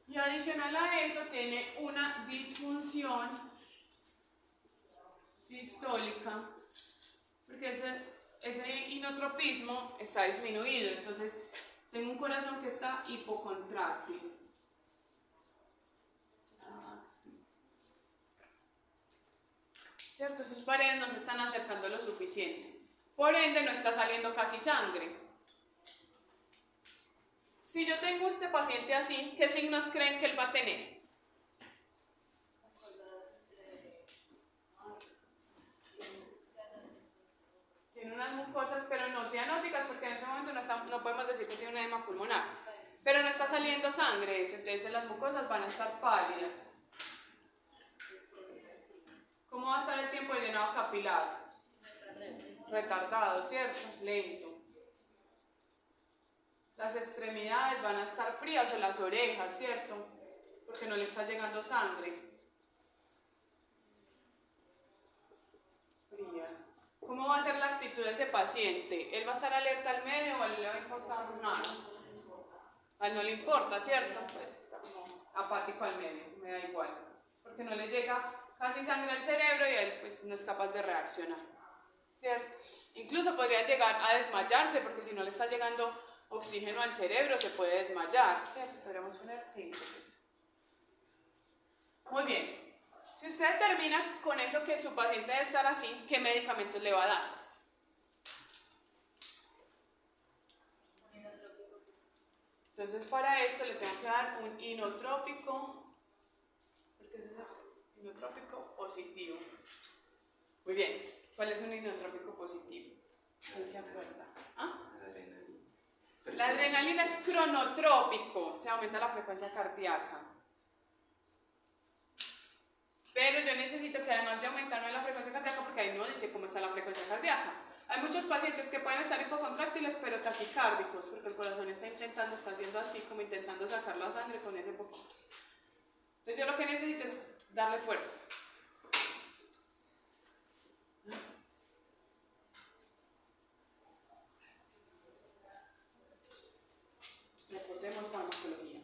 A: Y adicional a eso tiene una disfunción sistólica porque ese inotropismo está disminuido, entonces tengo un corazón que está hipocontráctil. ¿cierto? Sus paredes no se están acercando lo suficiente. Por ende, no está saliendo casi sangre. Si yo tengo este paciente así, ¿qué signos creen que él va a tener? Tiene unas mucosas, pero no cianóticas, porque en este momento no podemos decir que tiene un edema pulmonar. Pero no está saliendo sangre de eso, entonces las mucosas van a estar pálidas. ¿Cómo va a estar el tiempo de llenado capilar? Retardado, ¿cierto? Lento. Las extremidades van a estar frías o las orejas, ¿cierto? Porque no le está llegando sangre. Frías. ¿Cómo va a ser la actitud de ese paciente? ¿Él va a estar alerta al medio o a él le va a importar nada? A él no le importa, ¿cierto? Pues está como apático al medio, me da igual. Porque no le llega casi sangre al cerebro y él pues no es capaz de reaccionar, ¿cierto? Incluso podría llegar a desmayarse porque si no le está llegando oxígeno al cerebro se puede desmayar, ¿cierto? Podríamos poner 5. Pues. Muy bien. Si usted determina con eso que su paciente debe estar así, ¿qué medicamentos le va a dar? Entonces para esto le tengo que dar un inotrópico, porque es un inotrópico positivo. Muy bien, ¿cuál es un inotrópico positivo? ¿Quién se acuerda? ¿Ah? La adrenalina es cronotrópico, se aumenta la frecuencia cardíaca. Pero yo necesito que además de aumentarme la frecuencia cardíaca, porque ahí no dice cómo está la frecuencia cardíaca. Hay muchos pacientes que pueden estar hipocontráctiles pero taquicárdicos, porque el corazón está haciendo así, como intentando sacar la sangre con ese poquito. Entonces yo lo que necesito es darle fuerza. Recordemos farmacología.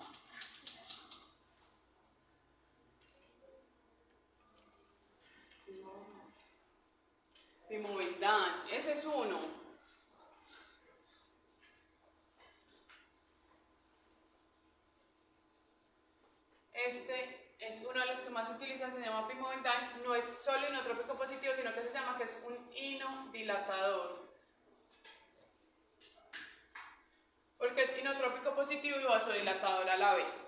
A: Pimovendan, ese es uno. Este es uno de los que más se utiliza, se llama Pimovendan. No es solo inotrópico positivo, sino que se llama que es un inodilatador. Porque es inotrópico positivo y vasodilatador a la vez.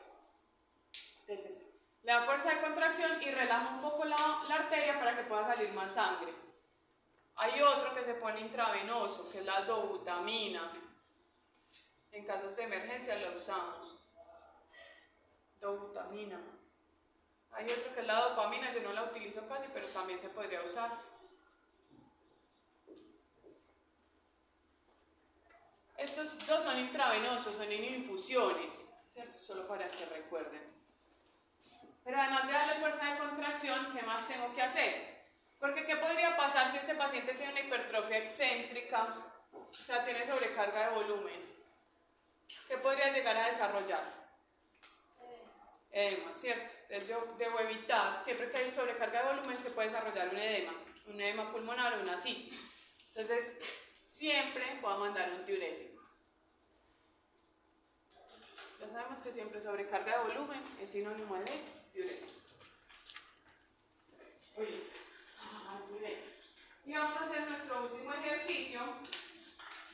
A: Entonces, le da fuerza de contracción y relaja un poco la arteria para que pueda salir más sangre. Hay otro que se pone intravenoso, que es la dobutamina. En casos de emergencia lo usamos. Dobutamina. Hay otro que es la dopamina, yo no la utilizo casi, pero también se podría usar. Estos dos son intravenosos, son en infusiones, ¿cierto? Solo para que recuerden. Pero además de darle fuerza de contracción, ¿qué más tengo que hacer? Porque ¿qué podría pasar si este paciente tiene una hipertrofia excéntrica? O sea, tiene sobrecarga de volumen. ¿Qué podría llegar a desarrollar? Edema, ¿cierto? Entonces yo debo evitar, siempre que hay sobrecarga de volumen se puede desarrollar un edema pulmonar o una ascitis. Entonces, siempre voy a mandar un diurético. Ya sabemos que siempre sobrecarga de volumen es sinónimo de diurético. Oye, así ven. Y vamos a hacer nuestro último ejercicio.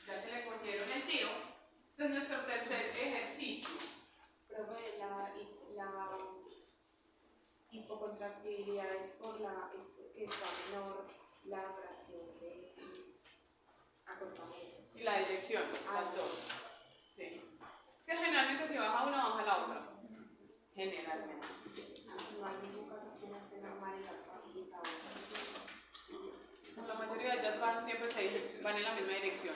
A: Ya se le cogieron el tiro. Este es nuestro tercer ejercicio.
B: Profe, la hipocontractibilidad es porque está menor la fracción de acortamiento.
A: Y la deyección, las dos. Sí. Es que generalmente si baja una, baja la otra. Generalmente.
B: No hay ningún caso que no esté normal y la otra.
A: La mayoría de ellas siempre van en la misma dirección.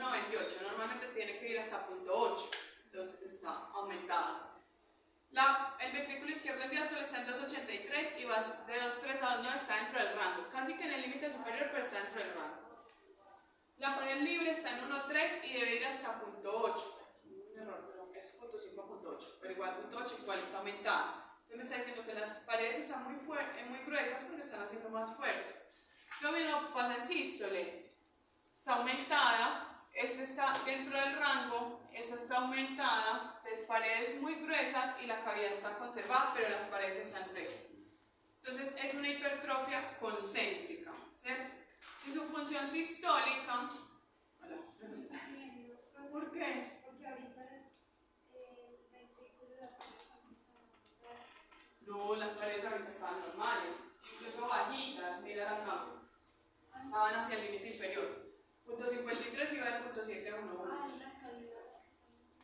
A: 1.28, normalmente tiene que ir hasta 0.8, entonces está aumentada. El ventrículo izquierdo en diástole está en 2.83 y va de 2.3 a 2.9, está dentro del rango, casi que en el límite superior, pero está dentro del rango. La pared libre está en 1.3 y debe ir hasta 0.8. Un error, pero es 0.5 a 0.8, pero igual 0.8 igual está aumentada. Entonces me está diciendo que las paredes están muy gruesas porque están haciendo más fuerza. Lo mismo pasa en sístole. Está aumentada, esta está dentro del rango, esta está aumentada, las paredes muy gruesas y la cavidad está conservada, pero las paredes están gruesas. Entonces es una hipertrofia concéntrica, ¿cierto? Y su función sistólica, ¿por qué?
B: Porque ahorita
A: No, las paredes ahorita estaban normales, incluso bajitas, mira acá, estaban hacia el límite inferior. 0.53 iba del 0.7 a 1.1.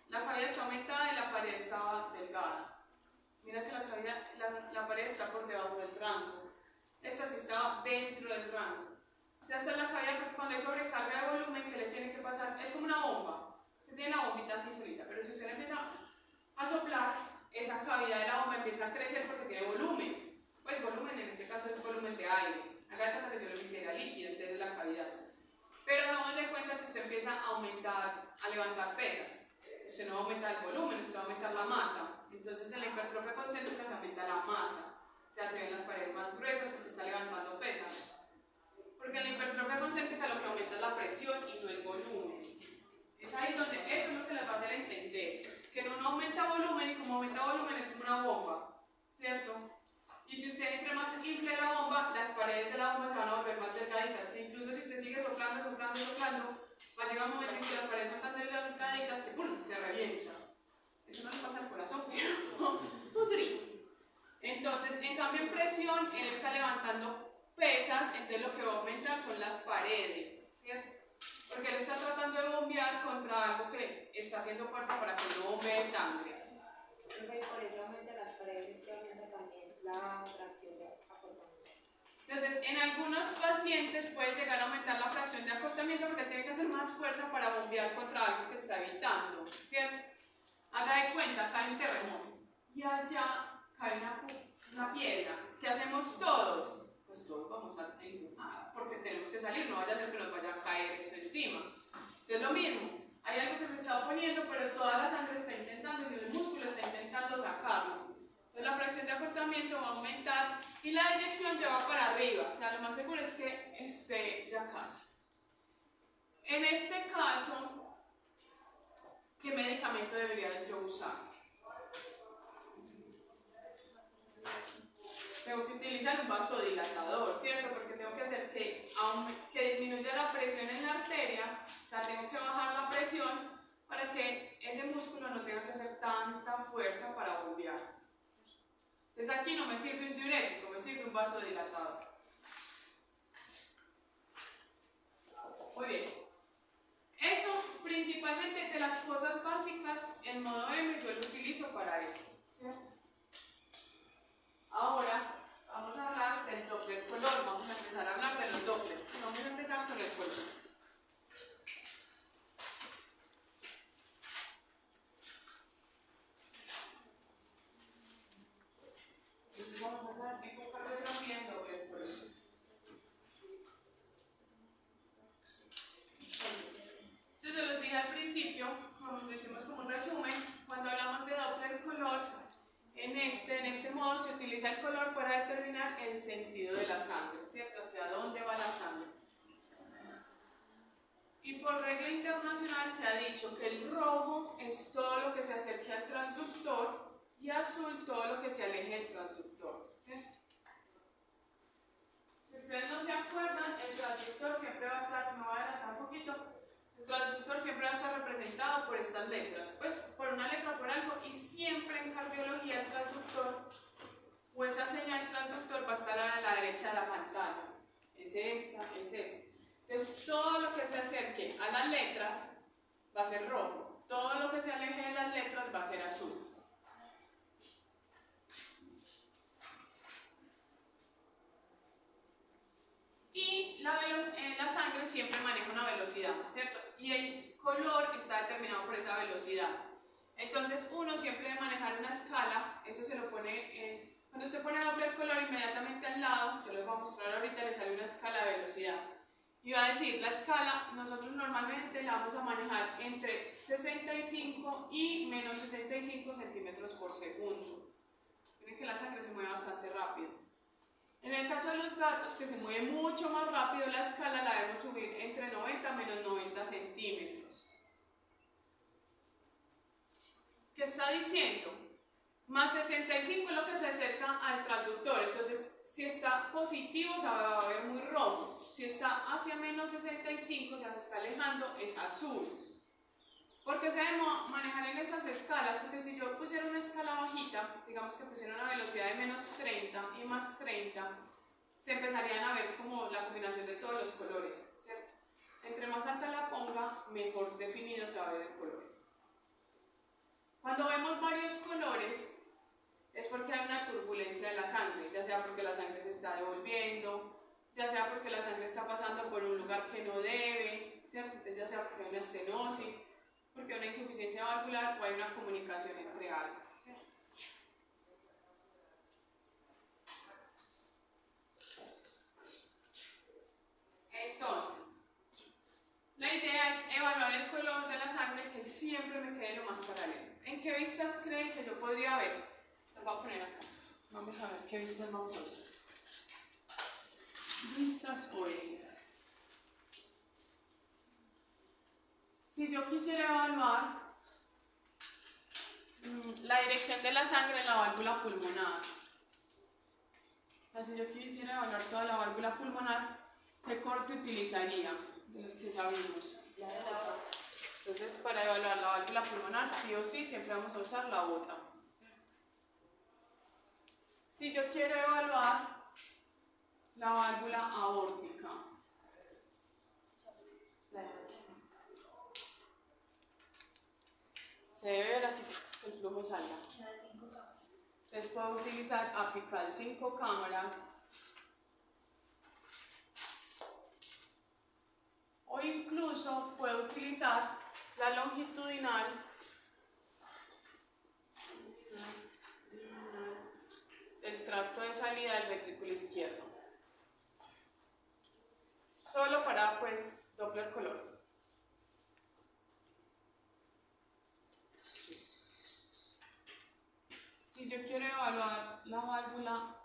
A: La cavidad está aumentada y la pared estaba delgada. Mira que la pared está por debajo del rango. Esta sí estaba dentro del rango. O sea, esta es la cavidad porque cuando hay sobrecarga de volumen, ¿qué le tiene que pasar? Es como una bomba. Usted tiene la bombita así solita, pero si usted empieza a soplar, esa cavidad de la bomba empieza a crecer porque tiene volumen. Pues volumen en este caso es volumen de aire. Haga de cuenta que yo lo pinté, era líquido, entonces la cavidad. Pero damos de cuenta que usted empieza a aumentar, a levantar pesas. Usted no va a aumentar el volumen, usted va a aumentar la masa. Entonces en la hipertrofia concéntrica se aumenta la masa. O sea, se ven las paredes más gruesas porque está levantando pesas. Porque en la hipertrofia concéntrica lo que aumenta es la presión y no el volumen. Es ahí donde eso es lo que les va a hacer entender. Que no aumenta volumen y como aumenta volumen es como una bomba, ¿cierto? Y si usted entre más infle la bomba, las paredes de la bomba se van a volver más delgaditas. E incluso si usted sigue soplando, va a llegar un momento en que las paredes son tan delgaditas que ¡pum!, se revienta. Eso no le pasa al corazón, pero podría. Entonces, en cambio en presión, él está levantando pesas, entonces lo que va a aumentar son las paredes, ¿cierto? Porque él está tratando de bombear contra algo que está haciendo fuerza para que no bombee sangre.
B: por eso aumenta las paredes, que aumenta también la tracción de acortamiento.
A: Entonces, en algunos pacientes puede llegar a aumentar la fracción de acortamiento porque tiene que hacer más fuerza para bombear contra algo que está evitando, ¿cierto? Haga de cuenta, cae un terremoto y allá cae una piedra. ¿Qué hacemos todos? Pues todos vamos a empujar porque tenemos que salir, no vaya a ser que nos vaya a caer eso encima. Entonces lo mismo, hay algo que se está oponiendo, pero toda la sangre está intentando y el músculo está intentando sacarlo. Entonces la fracción de acortamiento va a aumentar y la eyección ya va para arriba. O sea, lo más seguro es que esté ya casi. En este caso, ¿qué medicamento debería yo usar? Tengo que utilizar un vasodilatador, ¿cierto? Porque tengo que hacer que disminuya la presión en la arteria, o sea, tengo que bajar la presión para que ese músculo no tenga que hacer tanta fuerza para bombear. Entonces aquí no me sirve un diurético, me sirve un vasodilatador. Muy bien. Eso, principalmente de las cosas básicas, en modo M yo lo utilizo para eso, ¿cierto? Ahora vamos a hablar del Doppler color, vamos a empezar a hablar de los Doppler. Vamos a empezar con el color. Entonces vamos a hablar de ecocardiografía en Doppler color. Entonces yo les dije al principio, como lo hicimos como un resumen, cuando hablamos de Doppler color, en este modo se utiliza el color para determinar el sentido de la sangre, ¿cierto? Hacia dónde va la sangre. Y por regla internacional se ha dicho que el rojo es todo lo que se acerque al transductor y azul todo lo que se aleje del transductor, ¿cierto? Si ustedes no se acuerdan, el transductor siempre va a estar, me voy a adelantar un poquito, el transductor siempre va a estar representado por estas letras, pues por una letra o por algo, y siempre en cardiología el transductor o esa señal transductor va a estar a la derecha de la pantalla. Es esta, es esta. Entonces todo lo que se acerque a las letras va a ser rojo, todo lo que se aleje de las letras va a ser azul. Y la sangre siempre maneja una velocidad, ¿cierto? Y el y está determinado por esa velocidad. Entonces uno siempre debe manejar una escala, eso se lo pone, cuando usted pone Doppler color inmediatamente al lado, yo les voy a mostrar ahorita, le sale una escala de velocidad. Y va a decir, la escala, nosotros normalmente la vamos a manejar entre 65 y menos 65 centímetros por segundo. Miren que la sangre se mueve bastante rápido. En el caso de los gatos, que se mueve mucho más rápido, la escala la debemos subir entre 90 y menos 90 centímetros. ¿Qué está diciendo? Más 65 es lo que se acerca al transductor, entonces si está positivo se va a ver muy rojo, si está hacia menos 65, o sea, se está alejando, es azul. ¿Por qué se debe manejar en esas escalas? Porque si yo pusiera una escala bajita, digamos que pusiera una velocidad de menos 30 y más 30, se empezarían a ver como la combinación de todos los colores, ¿cierto? Entre más alta la ponga, mejor definido se va a ver el color. Cuando vemos varios colores, es porque hay una turbulencia de la sangre, ya sea porque la sangre se está devolviendo, ya sea porque la sangre está pasando por un lugar que no debe, ¿cierto? Entonces ya sea porque hay una estenosis, porque hay una insuficiencia valvular o hay una comunicación entre algo, ¿cierto? Entonces, la idea es evaluar el color de la sangre que siempre me quede lo más paralelo. ¿En qué vistas creen que yo podría ver? Lo voy a poner acá. Vamos a ver qué vistas vamos a usar. Vistas OES. Si yo quisiera evaluar la dirección de la sangre en la válvula pulmonar, o sea, si yo quisiera evaluar toda la válvula pulmonar, ¿qué corte utilizaría? De los que ya vimos. Entonces, para evaluar la válvula pulmonar, sí o sí, siempre vamos a usar la bota. Si yo quiero evaluar la válvula aórtica, se debe ver así que el flujo salga. Entonces puedo utilizar apical 5 cámaras o incluso puedo utilizar la longitudinal del tracto de salida del ventrículo izquierdo, solo para pues Doppler color. Si yo quiero evaluar la válvula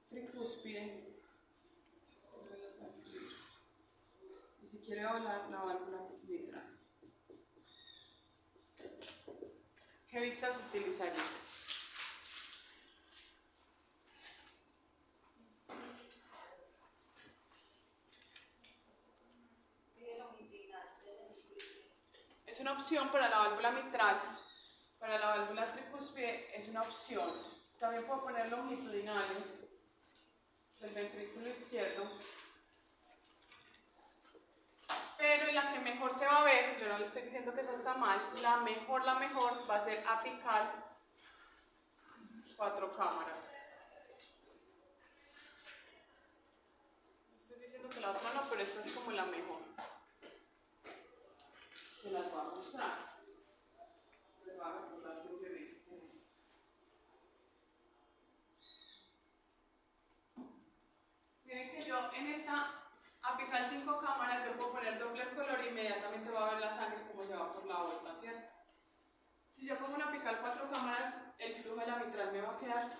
A: tricúspide, y si quiero evaluar la válvula mitral, ¿qué vistas utilizaría? Es una opción para la válvula mitral, para la válvula tricúspide es una opción. También puedo poner longitudinales del ventrículo izquierdo, pero la que mejor se va a ver, yo no le estoy diciendo que esa está mal, la mejor va a ser apical 4 cámaras. No estoy diciendo que la otra no, pero esta es como la mejor. Se las voy a mostrar. Les voy a recordar simplemente en esto. Miren que yo en esta apical 5 cámaras yo puedo poner Doppler color e inmediatamente va a ver la sangre como se va por la aorta, ¿cierto? Si yo pongo una apical 4 cámaras, el flujo de la mitral me va a quedar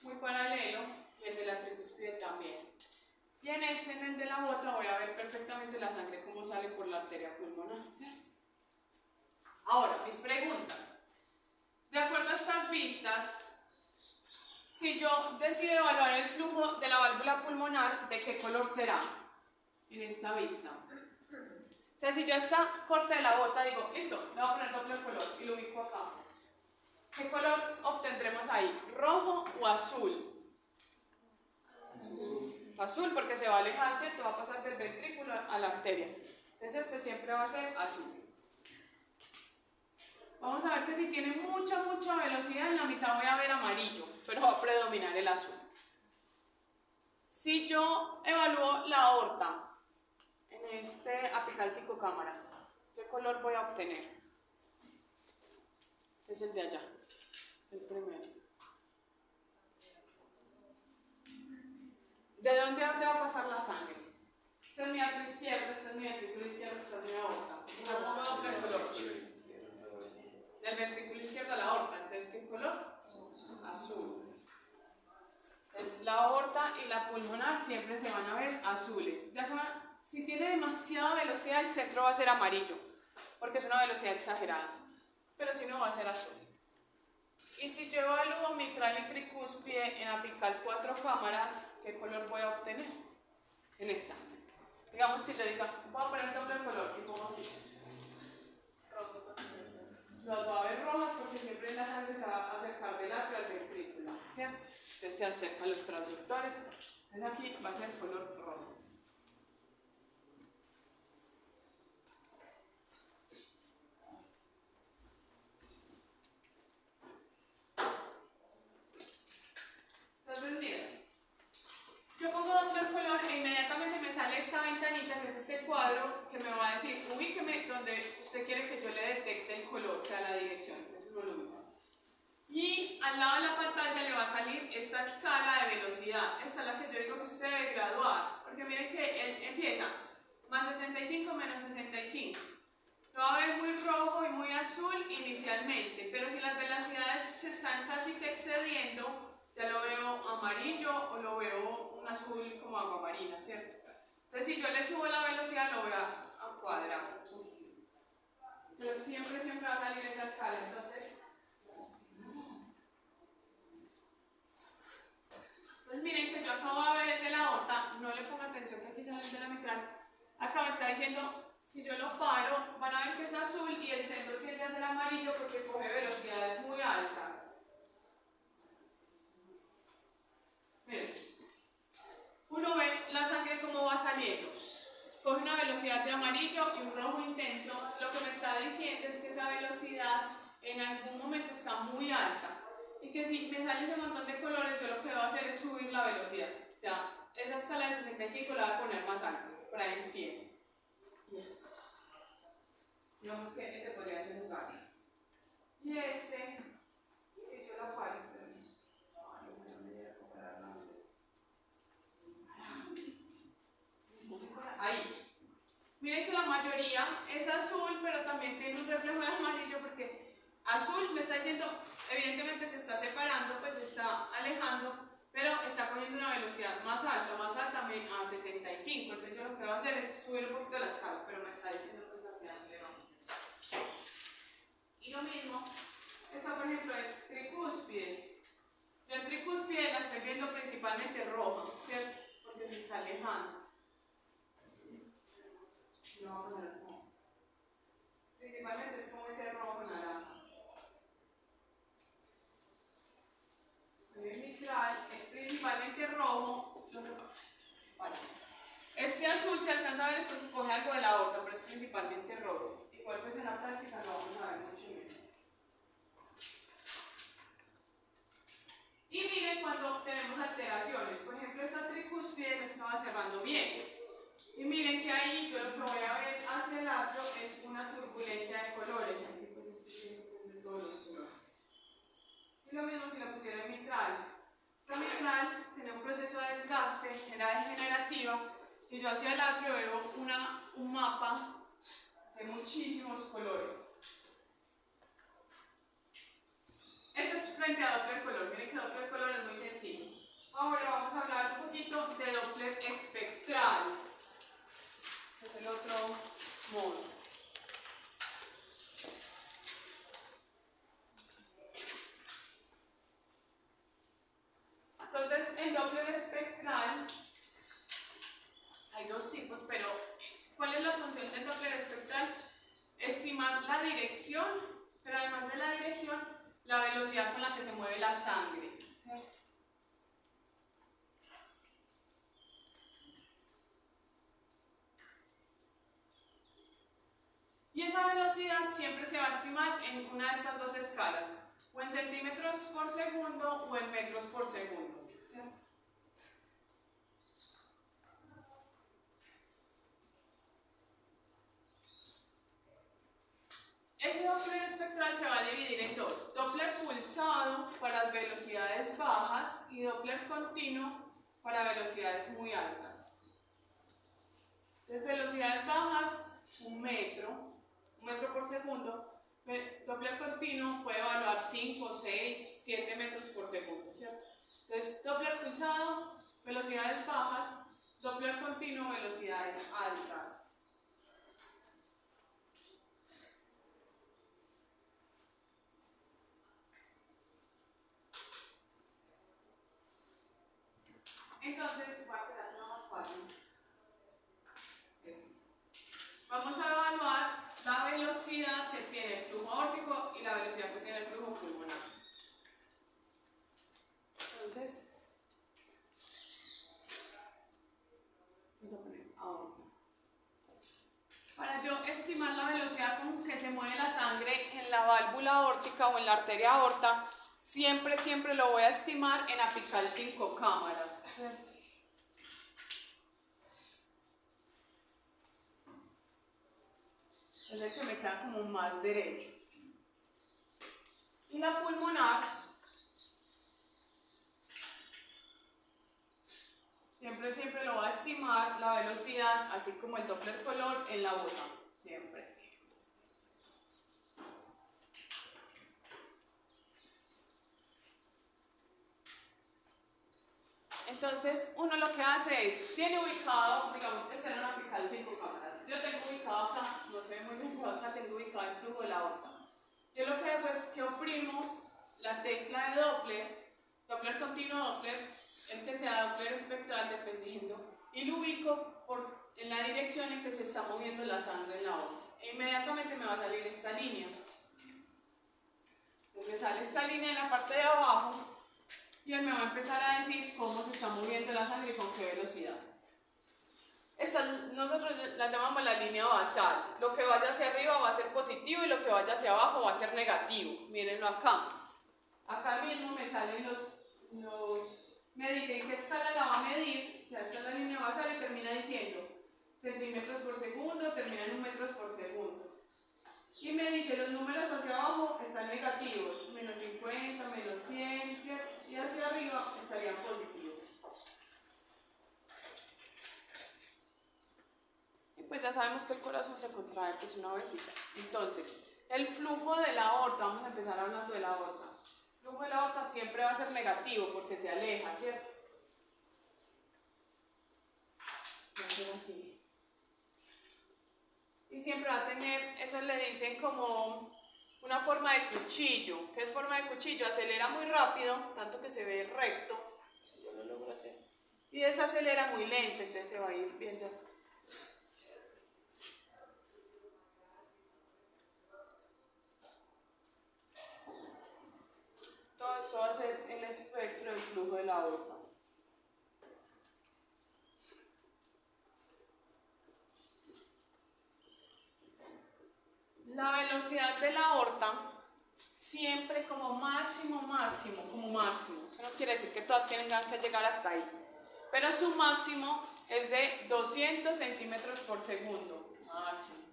A: muy paralelo y el de la tricúspide también. Y en el de la bota, voy a ver perfectamente la sangre como sale por la arteria pulmonar, ¿cierto? Ahora, mis preguntas. De acuerdo a estas vistas, si yo decido evaluar el flujo de la válvula pulmonar, ¿de qué color será? En esta vista. O sea, si yo esta corte de la bota digo, listo, le voy a poner doble color y lo ubico acá. ¿Qué color obtendremos ahí? ¿Rojo o azul? Azul, porque se va a alejar, ¿cierto? Va a pasar del ventrículo a la arteria. Entonces este siempre va a ser azul. Vamos a ver que si tiene mucha velocidad, en la mitad voy a ver amarillo, pero va a predominar el azul. Si yo evalúo la aorta en este apical 5 cámaras, ¿qué color voy a obtener? Es el de allá, el primero. ¿De dónde a dónde va a pasar la sangre? Este es mi atrio izquierdo, este es mi ventrículo izquierdo, esta es mi aorta. Y yo pongo doble color. Del ventrículo izquierdo a la aorta. Entonces, ¿qué color? Azul. Entonces, la aorta y la pulmonar siempre se van a ver azules. Ya saben, si tiene demasiada velocidad, el centro va a ser amarillo, porque es una velocidad exagerada. Pero si no, va a ser azul. Y si yo evalúo mitral y tricúspide en apical 4 cámaras, ¿qué color voy a obtener? En esta. Digamos que yo diga, voy a poner doble color y pongo aquí. Las va a ver rojas porque siempre la sangre se va a acercar del atrio al ventrículo, ¿cierto? Entonces se acercan los transductores. Entonces aquí va a ser color rojo. Entonces miren, yo pongo doble color e inmediatamente me sale esta ventanita que es este cuadro que me va a decir, ubíqueme donde usted quiere que yo le detecte el color, o sea la dirección. Entonces uno lo ubica. Y al lado de la pantalla le va a salir esta escala de velocidad. Esta es la que yo digo que usted debe graduar. Porque miren que él empieza más 65 menos 65. Lo va a ver muy rojo y muy azul inicialmente. Pero si las velocidades se están casi que excediendo, ya lo veo amarillo o lo veo un azul como agua marina, ¿cierto? Entonces si yo le subo la velocidad lo voy a cuadrar. Pero siempre va a salir esa escala. Entonces miren que yo acabo de ver el de la aorta, no le pongo atención que aquí sale el de la mitral. Acá me está diciendo, si yo lo paro, van a ver que es azul y el centro tiende a ser amarillo porque coge velocidades muy altas. Miren, uno ve la sangre cómo va saliendo. Coge una velocidad de amarillo y un rojo intenso. Lo que me está diciendo es que esa velocidad en algún momento está muy alta. Y que si me sale ese montón de colores, yo lo que voy a hacer es subir la velocidad. O sea, esa escala de 65 la voy a poner más alta, por ahí en 100. Y así. Digamos que ese podría ser un cambio. Y este, si yo lo paro, ahí. Miren que la mayoría es azul, pero también tiene un reflejo de amarillo porque azul me está diciendo, evidentemente se está separando, pues se está alejando, pero está cogiendo una velocidad más alta a 65. Entonces yo lo que voy a hacer es subir un poquito la escala, pero me está diciendo pues hacia dónde va. Y lo mismo, esta por ejemplo es tricúspide. Yo en tricúspide la estoy viendo principalmente roja, ¿cierto? Porque se está alejando. Lo voy a poner rojo. Principalmente es como ese rojo naranja. El mitral es principalmente rojo. Vale. Este azul se alcanza a ver es porque coge algo de la aorta, pero es principalmente rojo. Igual pues en la práctica lo vamos a ver mucho menos. Y miren cuando tenemos alteraciones. Por ejemplo, esta tricúspide me estaba cerrando bien. Y miren que ahí yo lo que voy a ver hacia el atrio es una turbulencia de colores. Así pues de todos los colores. Y lo mismo si la pusiera en mitral. Esta mitral tiene un proceso de desgaste, era degenerativa, y yo hacia el atrio veo un mapa de muchísimos colores. Eso es frente a Doppler color. Miren que Doppler color es muy sencillo. Ahora vamos a hablar un poquito de Doppler espectral, que es el otro modo. Entonces, en Doppler espectral hay dos tipos, pero ¿cuál es la función del Doppler espectral? Estimar la dirección, pero además de la dirección, la velocidad con la que se mueve la sangre, ¿cierto? Y esa velocidad siempre se va a estimar en una de estas dos escalas, o en centímetros por segundo o en metros por segundo, ¿cierto? espectral se va a dividir en dos: Doppler pulsado para velocidades bajas y Doppler continuo para velocidades muy altas. Entonces, velocidades bajas, 1 metro por segundo. Doppler continuo puede evaluar 5, 6, 7 metros por segundo, ¿cierto? Entonces, Doppler pulsado, velocidades bajas; Doppler continuo, velocidades altas. Entonces, voy a empezar con lo más fácil. Vamos a evaluar la velocidad que tiene el flujo aórtico y la velocidad que tiene el flujo pulmonar. Entonces, vamos a poner aorta. Para yo estimar la velocidad con que se mueve la sangre en la válvula aórtica o en la arteria aorta, siempre lo voy a estimar en apical 5 cámaras. Es el que me queda como más derecho. Y la pulmonar, siempre lo va a estimar la velocidad, así como el Doppler color en la bota. Siempre. Entonces, uno lo que hace es, tiene ubicado, digamos, este era un apical 5 cámaras. Yo tengo ubicado acá, no se ve muy bien, pero acá tengo ubicado el flujo de la aorta. Yo lo que hago es que oprimo la tecla de Doppler continuo, Doppler, el que sea Doppler espectral, dependiendo, y lo ubico en la dirección en que se está moviendo la sangre en la aorta. E inmediatamente me va a salir esta línea. Entonces me sale esta línea en la parte de abajo y él me va a empezar a decir cómo se está moviendo la sangre y con qué velocidad. Nosotros la llamamos la línea basal. Lo que vaya hacia arriba va a ser positivo y lo que vaya hacia abajo va a ser negativo. Mírenlo acá. Acá mismo me salen me dicen qué escala la va a medir. O sea, esta es la línea basal y termina diciendo centímetros por segundo, termina en metros por segundo. Y me dice los números hacia abajo están negativos, menos 50, menos 100, ¿cierto? Y hacia arriba estarían positivos. Y pues ya sabemos que el corazón se contrae pues una vez y ya. Entonces, el flujo de la aorta, vamos a empezar hablando de la aorta. El flujo de la aorta siempre va a ser negativo porque se aleja, ¿cierto? Va a ser así. Y siempre va a tener, eso le dicen como una forma de cuchillo. ¿Qué es forma de cuchillo? Acelera muy rápido, tanto que se ve recto. Yo lo logro hacer. Y desacelera muy lento, entonces se va a ir viendo así. Todo esto va a ser el espectro del flujo de la aorta. La velocidad de la aorta siempre como máximo. Eso no quiere decir que todas tengan que llegar hasta ahí, pero su máximo es de 200 centímetros por segundo, máximo.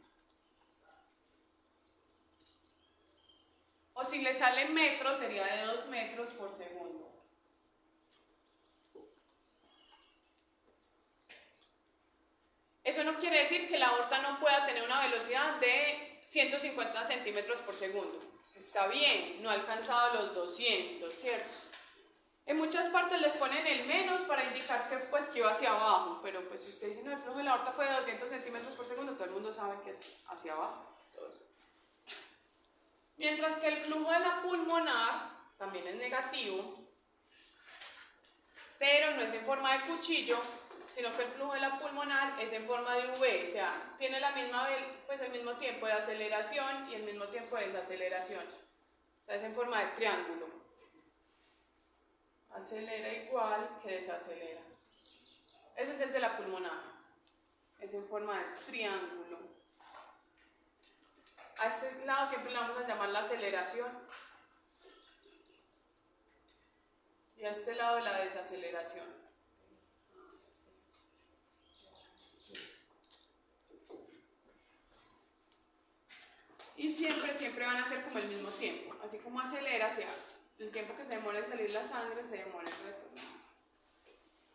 A: O si le sale metros, sería de 2 metros por segundo. Eso no quiere decir que la aorta no pueda tener una velocidad de 150 centímetros por segundo. Está bien, no ha alcanzado los 200, ¿cierto? En muchas partes les ponen el menos para indicar que, pues, que iba hacia abajo, pero pues si usted dice, no, el flujo de la aorta fue de 200 centímetros por segundo, todo el mundo sabe que es hacia abajo. Mientras que el flujo de la pulmonar también es negativo, pero no es en forma de cuchillo, sino que el flujo de la pulmonar es en forma de V, o sea, tiene el mismo tiempo de aceleración y el mismo tiempo de desaceleración. O sea, es en forma de triángulo. Acelera igual que desacelera. Ese es el de la pulmonar. Es en forma de triángulo. A este lado siempre le vamos a llamar la aceleración. Y a este lado la desaceleración. y siempre van a ser como el mismo tiempo. Así como acelera, hacia el tiempo que se demora en salir la sangre, se demora en retornar.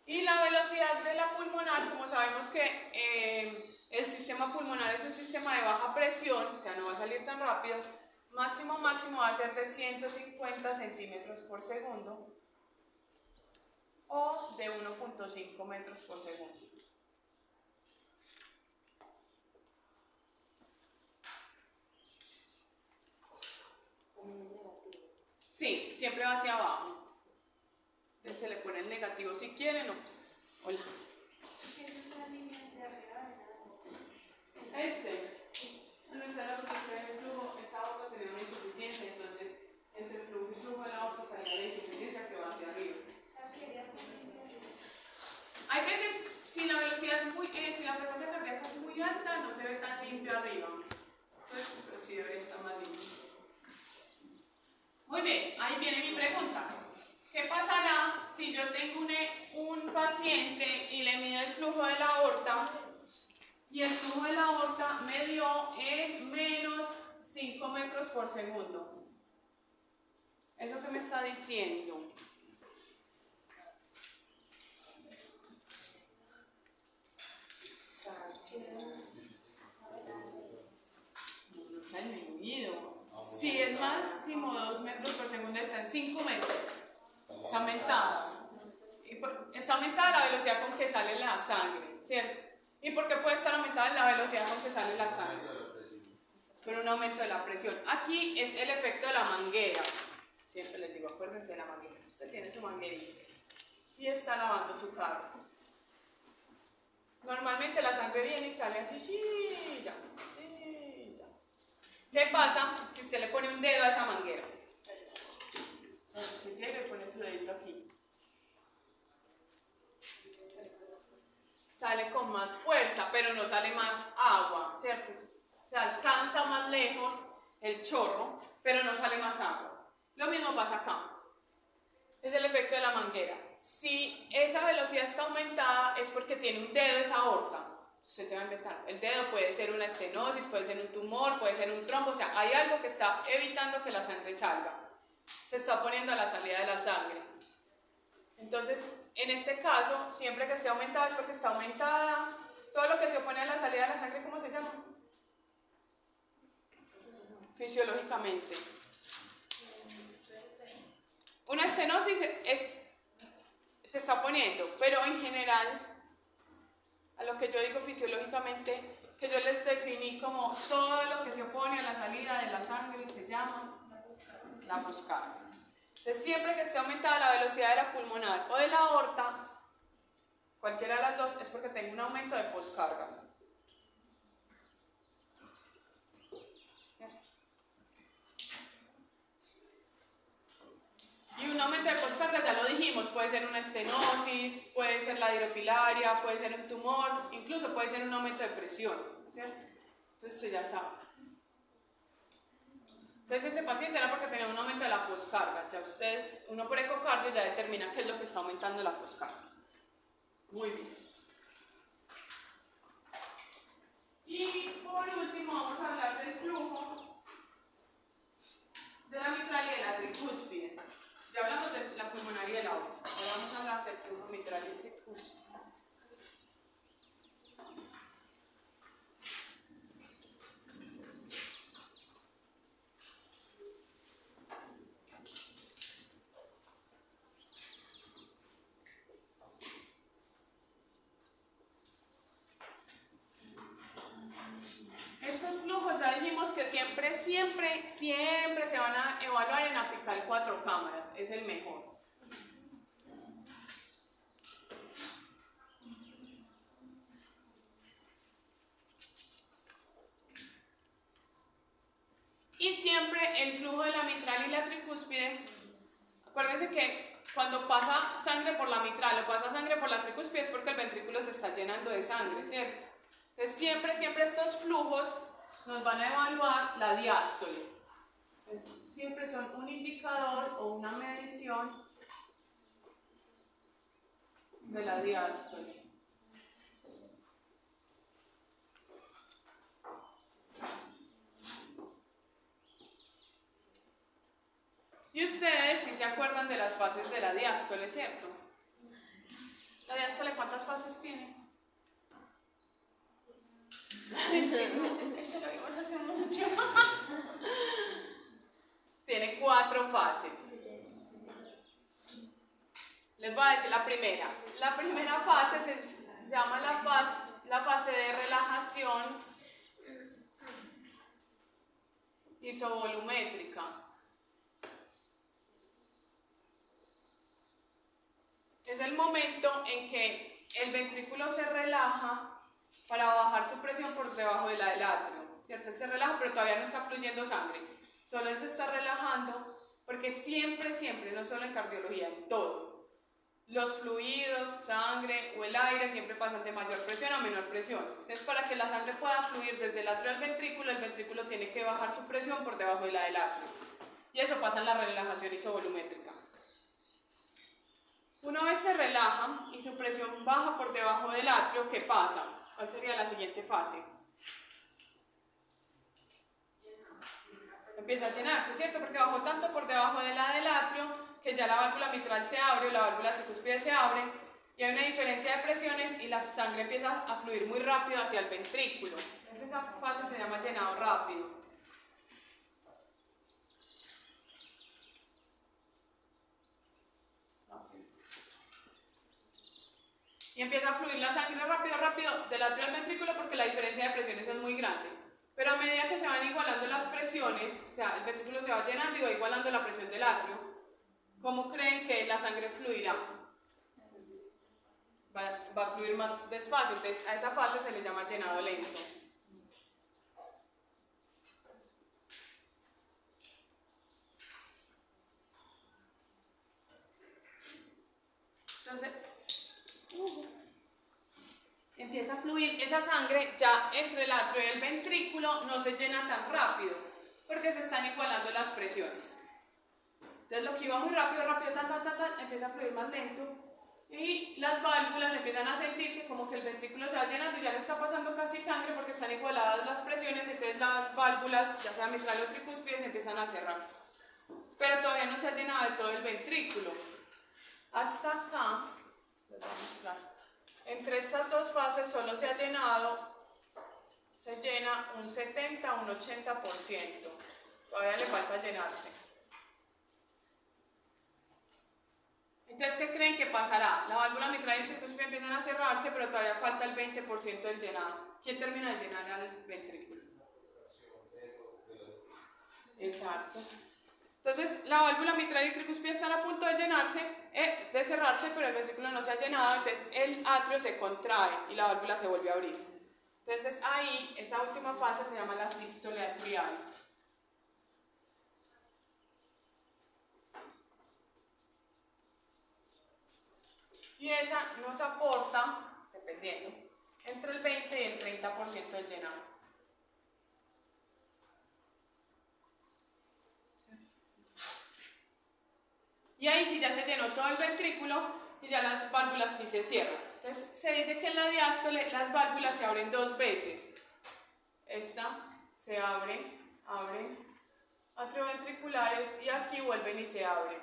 A: Y la velocidad de la pulmonar, como sabemos que el sistema pulmonar es un sistema de baja presión, o sea, no va a salir tan rápido, máximo va a ser de 150 centímetros por segundo o de 1.5 metros por segundo. Sí, siempre va hacia abajo. Entonces se le pone el negativo si quieren, o pues, hola. Bueno, ese era porque ese flujo, esa aorta tenía una insuficiencia, entonces entre el flujo y flujo de la aorta salía la insuficiencia que va hacia arriba. Hay veces, si la velocidad es muy, si la frecuencia cardíaca es muy alta, no se ve tan limpio arriba. Entonces, pero sí debería estar más limpio. Muy bien, ahí viene mi pregunta. ¿Qué pasará si yo tengo un paciente y le mido el flujo de la aorta y el flujo de la aorta me dio en menos 5 metros por segundo? ¿Eso qué me está diciendo? No se ha disminuido. Si es máximo 2 metros por segundo, está en 5 metros. Está aumentada. Está aumentada la velocidad con que sale la sangre, ¿cierto? ¿Y por qué puede estar aumentada la velocidad con que sale la sangre? Por un aumento de la presión. Aquí es el efecto de la manguera. Siempre les digo, acuérdense de la manguera. Usted tiene su manguerita y está lavando su carro. Normalmente la sangre viene y sale así, sí, ya. ¿Qué pasa si usted le pone un dedo a esa manguera? Usted llega y pone su dedito aquí. Sale con más fuerza, pero no sale más agua, ¿cierto? Se alcanza más lejos el chorro, pero no sale más agua. Lo mismo pasa acá. Es el efecto de la manguera. Si esa velocidad está aumentada es porque tiene un dedo esa aorta. Usted se va a inventar. El dedo puede ser una estenosis, puede ser un tumor, puede ser un trombo. O sea, hay algo que está evitando que la sangre salga. Se está poniendo a la salida de la sangre. Entonces, en este caso, siempre que esté aumentada es porque está aumentada. Todo lo que se opone a la salida de la sangre, ¿cómo se llama? Fisiológicamente. Una estenosis se está poniendo, pero en general, a lo que yo digo fisiológicamente, que yo les definí como todo lo que se opone a la salida de la sangre se llama la poscarga. Entonces, siempre que esté aumentada la velocidad de la pulmonar o de la aorta, cualquiera de las dos, es porque tengo un aumento de poscarga. Y un aumento de poscarga, ya lo dijimos, puede ser una estenosis, puede ser la hidrofilaria, puede ser un tumor, incluso puede ser un aumento de presión, ¿cierto? Entonces usted ya sabe. Entonces ese paciente era porque tenía un aumento de la poscarga. Ya ustedes, uno por ecocardio ya determina qué es lo que está aumentando la poscarga. Muy bien. Y por último vamos a hablar del flujo de la mitral y de la tricúspide. Ya hablamos de la pulmonar y del aorta. Ahora vamos a hablar del flujo mitral y tricúspide. Estos flujos ya dijimos que siempre se van a evaluar en aplicar 4 cámaras. Es el mejor. Y siempre el flujo de la mitral y la tricúspide, acuérdense que cuando pasa sangre por la mitral o pasa sangre por la tricúspide es porque el ventrículo se está llenando de sangre, ¿cierto? Entonces siempre estos flujos nos van a evaluar la diástole. Entonces, siempre son un indicador o una medición de la diástole. Y ustedes sí se acuerdan de las fases de la diástole, ¿cierto? ¿La diástole cuántas fases tiene? Es que no, eso lo vimos hace mucho. Tiene 4 fases. Les voy a decir la primera. La primera fase se llama la fase de relajación isovolumétrica. Es el momento en que el ventrículo se relaja para bajar su presión por debajo de la del atrio, ¿cierto? Él se relaja, pero todavía no está fluyendo sangre. Solo él se está relajando porque siempre, no solo en cardiología, en todo, los fluidos, sangre o el aire siempre pasan de mayor presión a menor presión. Entonces, para que la sangre pueda fluir desde el atrio al ventrículo, el ventrículo tiene que bajar su presión por debajo de la del atrio. Y eso pasa en la relajación isovolumétrica. Una vez se relaja y su presión baja por debajo del atrio, ¿qué pasa? ¿Cuál sería la siguiente fase? Empieza a llenarse, ¿cierto? Porque bajó tanto por debajo de la del atrio que ya la válvula mitral se abre, la válvula tricúspide se abre y hay una diferencia de presiones y la sangre empieza a fluir muy rápido hacia el ventrículo. Entonces esa fase se llama llenado rápido. Y empieza a fluir la sangre rápido del atrio al ventrículo porque la diferencia de presiones es muy grande. Pero a medida que se van igualando las presiones, o sea, el ventrículo se va llenando y va igualando la presión del atrio, ¿cómo creen que la sangre fluirá? Va a fluir más despacio, entonces a esa fase se le llama llenado lento. Entonces, empieza a fluir esa sangre ya entre el atrio y el ventrículo, no se llena tan rápido, porque se están igualando las presiones. Entonces lo que iba muy rápido, empieza a fluir más lento y las válvulas empiezan a sentir que como que el ventrículo se va llenando y ya no está pasando casi sangre porque están igualadas las presiones, entonces las válvulas, ya sea mitral o tricúspide, se empiezan a cerrar. Pero todavía no se ha llenado de todo el ventrículo. Hasta acá, les voy a mostrar. Entre estas dos fases solo se ha llenado, se llena un 70 o un 80%. Todavía le falta llenarse. Entonces, ¿qué creen que pasará? La válvula mitral y el tricúspide empiezan a cerrarse, pero todavía falta el 20% del llenado. ¿Quién termina de llenar al ventrículo? Exacto. Entonces, la válvula mitral y tricúspide están a punto de llenarse, de cerrarse, pero el ventrículo no se ha llenado, entonces el atrio se contrae y la válvula se vuelve a abrir. Entonces, ahí, esa última fase se llama la sístole atrial. Y esa nos aporta, dependiendo, entre el 20 y el 30% del llenado. Y ahí sí ya se llenó todo el ventrículo y ya las válvulas sí se cierran. Entonces se dice que en la diástole las válvulas se abren 2 veces. Esta se abre, atrioventriculares y aquí vuelven y se abren.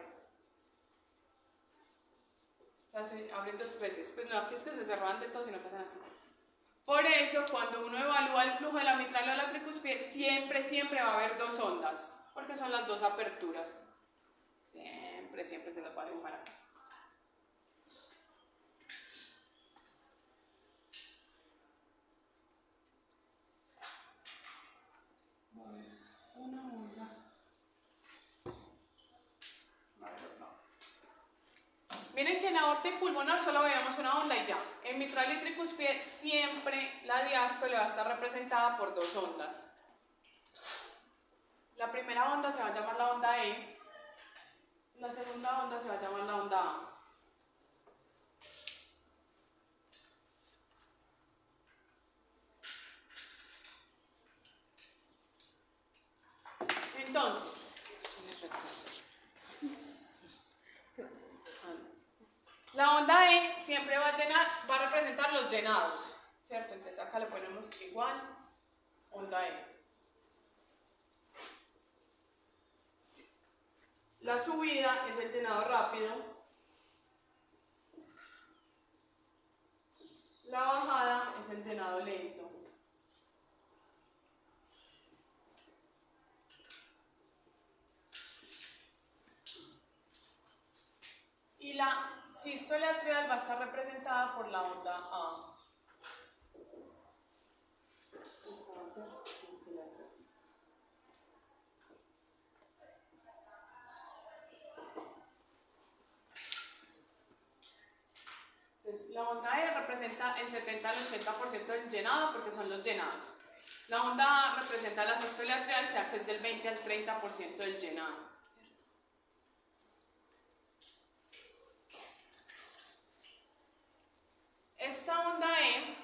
A: O sea, se abren 2 veces. Pues no aquí es que se cerran de todo, sino que hacen así. Por eso, cuando uno evalúa el flujo de la mitral o de la tricúspide, siempre va a haber 2 ondas, porque son las 2 aperturas. Siempre se las va a comparar. Una onda. Miren que en aorta y pulmonar solo veíamos una onda y ya. En mitral y tricúspide siempre la diástole va a estar representada por 2 ondas. La primera onda se va a llamar la onda E. La segunda onda se va a llamar la onda A. Entonces, la onda E siempre va a representar los llenados, ¿cierto? Entonces acá le ponemos igual, onda E. La subida es el llenado rápido. La bajada es el llenado lento. Y la sístole atrial va a estar representada por la onda A. Esta va a ser sístole atrial. Entonces, la onda E representa el 70 al 80% del llenado porque son los llenados. La onda A representa la sístole atrial, o sea que es del 20 al 30% del llenado. Esta onda E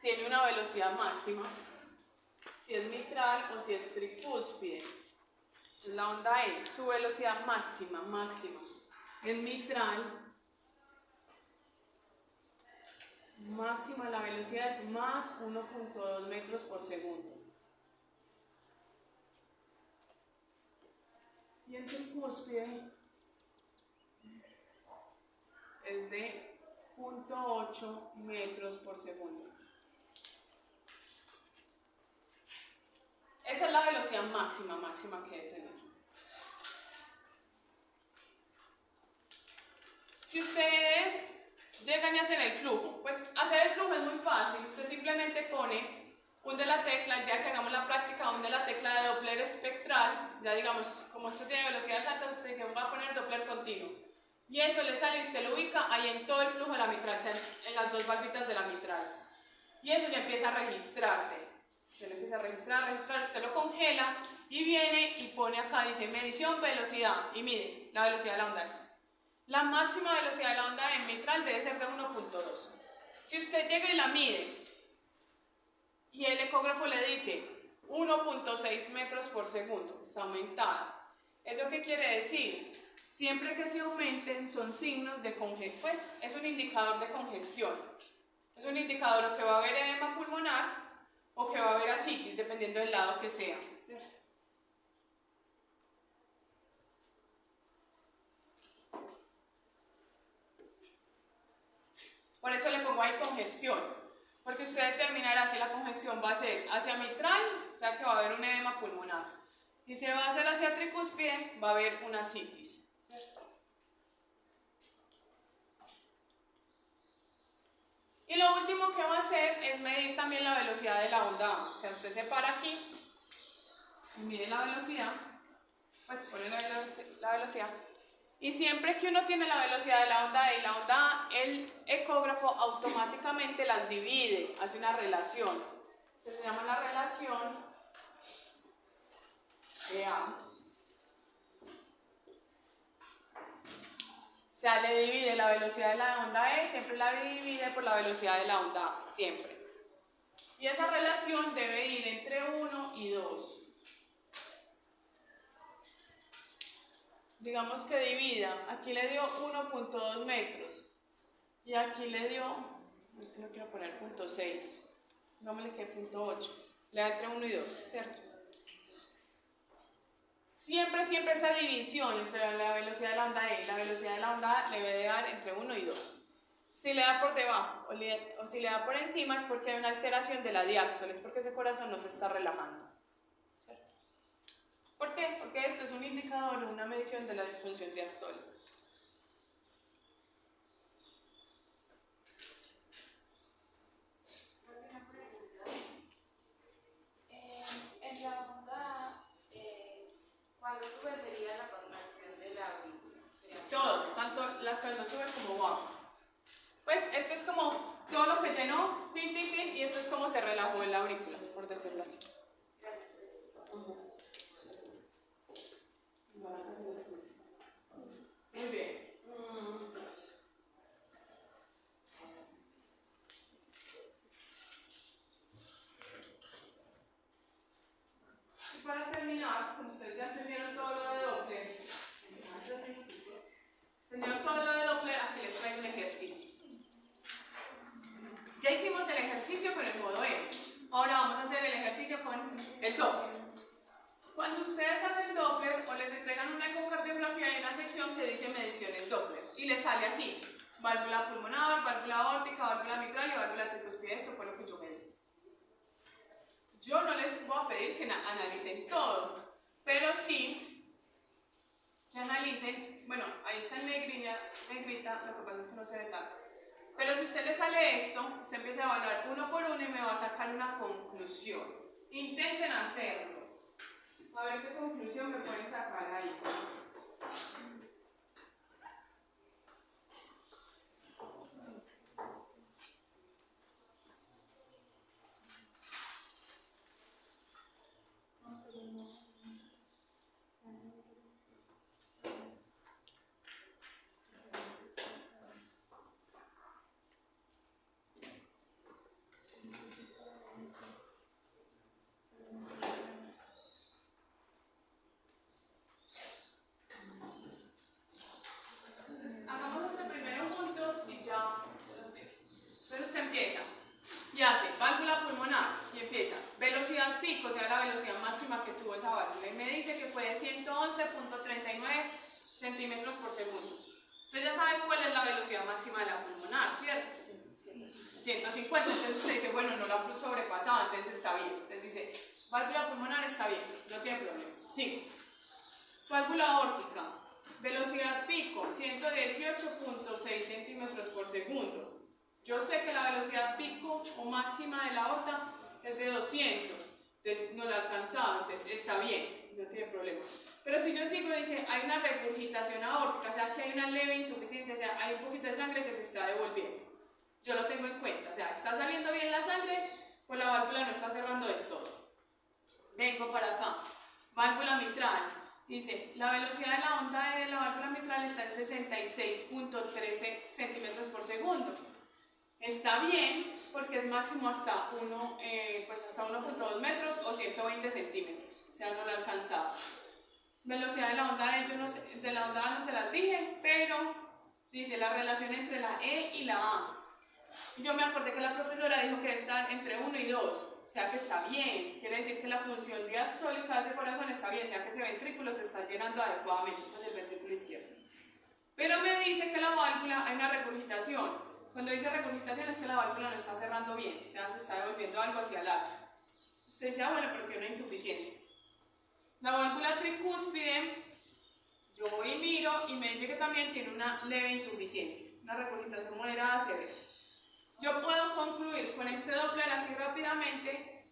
A: tiene una velocidad máxima, si es mitral o si es tricúspide. La onda E, su velocidad máxima, en mitral, máxima la velocidad es más 1.2 metros por segundo. Y en tricúspide es de 0.8 metros por segundo. Esa es la velocidad máxima que debe tener. Si ustedes llegan y hacen el flujo, pues hacer el flujo es muy fácil. Usted simplemente pone, hunde la tecla, ya que hagamos la práctica, hunde la tecla de Doppler espectral, ya digamos, como esto tiene velocidades altas, usted dice, va a poner Doppler continuo. Y eso le sale y usted lo ubica ahí en todo el flujo de la mitral, o sea, en las dos valvitas de la mitral. Y eso ya empieza a registrarte. Usted lo empieza a registrar, usted lo congela y viene y pone acá, dice medición, velocidad, y mide la velocidad de la onda. La máxima velocidad de la onda en mitral debe ser de 1.2. Si usted llega y la mide y el ecógrafo le dice 1.6 metros por segundo, está aumentada. ¿Eso qué quiere decir? Siempre que se aumenten son signos de congestión, pues es un indicador de congestión. Es un indicador o que va a haber edema pulmonar o que va a haber ascitis, dependiendo del lado que sea. ¿Sí? Por eso le pongo ahí congestión, porque usted determinará si la congestión va a ser hacia mitral, o sea que va a haber un edema pulmonar, y si va a ser hacia tricúspide, va a haber una ascitis. Y lo último que va a hacer es medir también la velocidad de la onda A. O sea, usted se para aquí y mide la velocidad, pues pone la velocidad. Y siempre que uno tiene la velocidad de la onda E y la onda A, el ecógrafo automáticamente las divide, hace una relación. Que se llama la relación EA. O sea, le divide la velocidad de la onda E, siempre la divide por la velocidad de la onda A, siempre. Y esa relación debe ir entre 1 y 2. Digamos que divida, aquí le dio 1.2 metros y aquí le dio, es que no quiero poner 0.6, digámosle que 0.8, le da entre 1 y 2, ¿cierto? Siempre esa división entre la velocidad de la onda E y la velocidad de la onda A le debe dar entre 1 y 2. Si le da por debajo o si le da por encima es porque hay una alteración de la diástole, es porque ese corazón no se está relajando. ¿Cierto? ¿Por qué? Porque esto es un indicador, una medición de la disfunción diastólica.
B: En la onda, cuando sube sería la contracción de la aurícula.
A: Todo, tanto cuando sube como baja. Pues esto es como todo lo que llenó, y esto es como se relajó en la aurícula, por decirlo así. Muy bien. Y para terminar, como ustedes ya entendieron todo lo de Doppler, aquí les traigo un ejercicio. Ya hicimos el ejercicio con el modo E. Ahora vamos a hacer el ejercicio con el Doppler. Cuando ustedes hacen Doppler o les entregan una ecocardiografía y que dice mediciones Doppler y le sale así: válvula pulmonar, válvula aórtica, válvula mitral y válvula tricuspide. Esto fue lo que yo medí. Yo no les voy a pedir que analicen todo, pero sí que analicen. Bueno, ahí está en negrita, lo que pasa es que no se ve tanto. Pero si a usted le sale esto, usted empieza a evaluar uno por uno y me va a sacar una conclusión. Intenten hacerlo. A ver qué conclusión me pueden sacar ahí. Hagamos este primero juntos y ya. Entonces usted empieza y hace válvula pulmonar y empieza velocidad pico, o sea, la velocidad máxima que tuvo esa válvula. Y me dice que fue de 111.39 centímetros por segundo. Usted ya sabe cuál es la velocidad máxima de la pulmonar, ¿cierto? 150. Entonces usted dice, bueno, no la ha sobrepasado, entonces está bien. Entonces dice, válvula pulmonar está bien, no tiene problema. Sigo. Válvula aórtica. Velocidad pico, 118.6 centímetros por segundo. Yo sé que la velocidad pico o máxima de la aorta es de 200, entonces no la he alcanzado, entonces está bien, no tiene problema. Pero si yo sigo, dice, hay una regurgitación aórtica, o sea que hay una leve insuficiencia, o sea, hay un poquito de sangre que se está devolviendo. Yo lo tengo en cuenta, o sea, está saliendo bien la sangre, pues la válvula no está cerrando del todo. Vengo para acá, válvula mitral. Dice, la velocidad de la onda de la válvula mitral está en 66.13 centímetros por segundo. Está bien porque es máximo hasta 1.2 metros o 120 centímetros. O sea, no lo he alcanzado. Velocidad de la onda de la onda no se las dije, pero dice la relación entre la E y la A. Yo me acordé que la profesora dijo que debe estar entre 1 y 2. O sea que está bien, quiere decir que la función diastólica de ese corazón está bien, o sea que ese ventrículo se está llenando adecuadamente, pues el ventrículo izquierdo. Pero me dice que la válvula hay una regurgitación. Cuando dice regurgitación es que la válvula no está cerrando bien, o sea se está devolviendo algo hacia el atrio. Usted dice, bueno, pero tiene una insuficiencia. La válvula tricúspide, yo voy y miro y me dice que también tiene una leve insuficiencia, una regurgitación moderada severa. Yo puedo concluir con este Doppler así rápidamente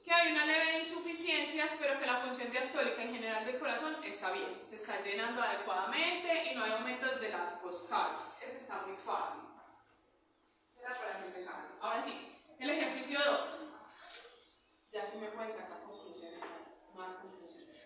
A: que hay una leve de insuficiencias, pero que la función diastólica en general del corazón está bien, se está llenando adecuadamente y no hay aumentos de las poscales. Ese está muy fácil. Será para que empezamos. Ahora sí, el ejercicio 2. Ya sí me pueden sacar conclusiones, más conclusiones.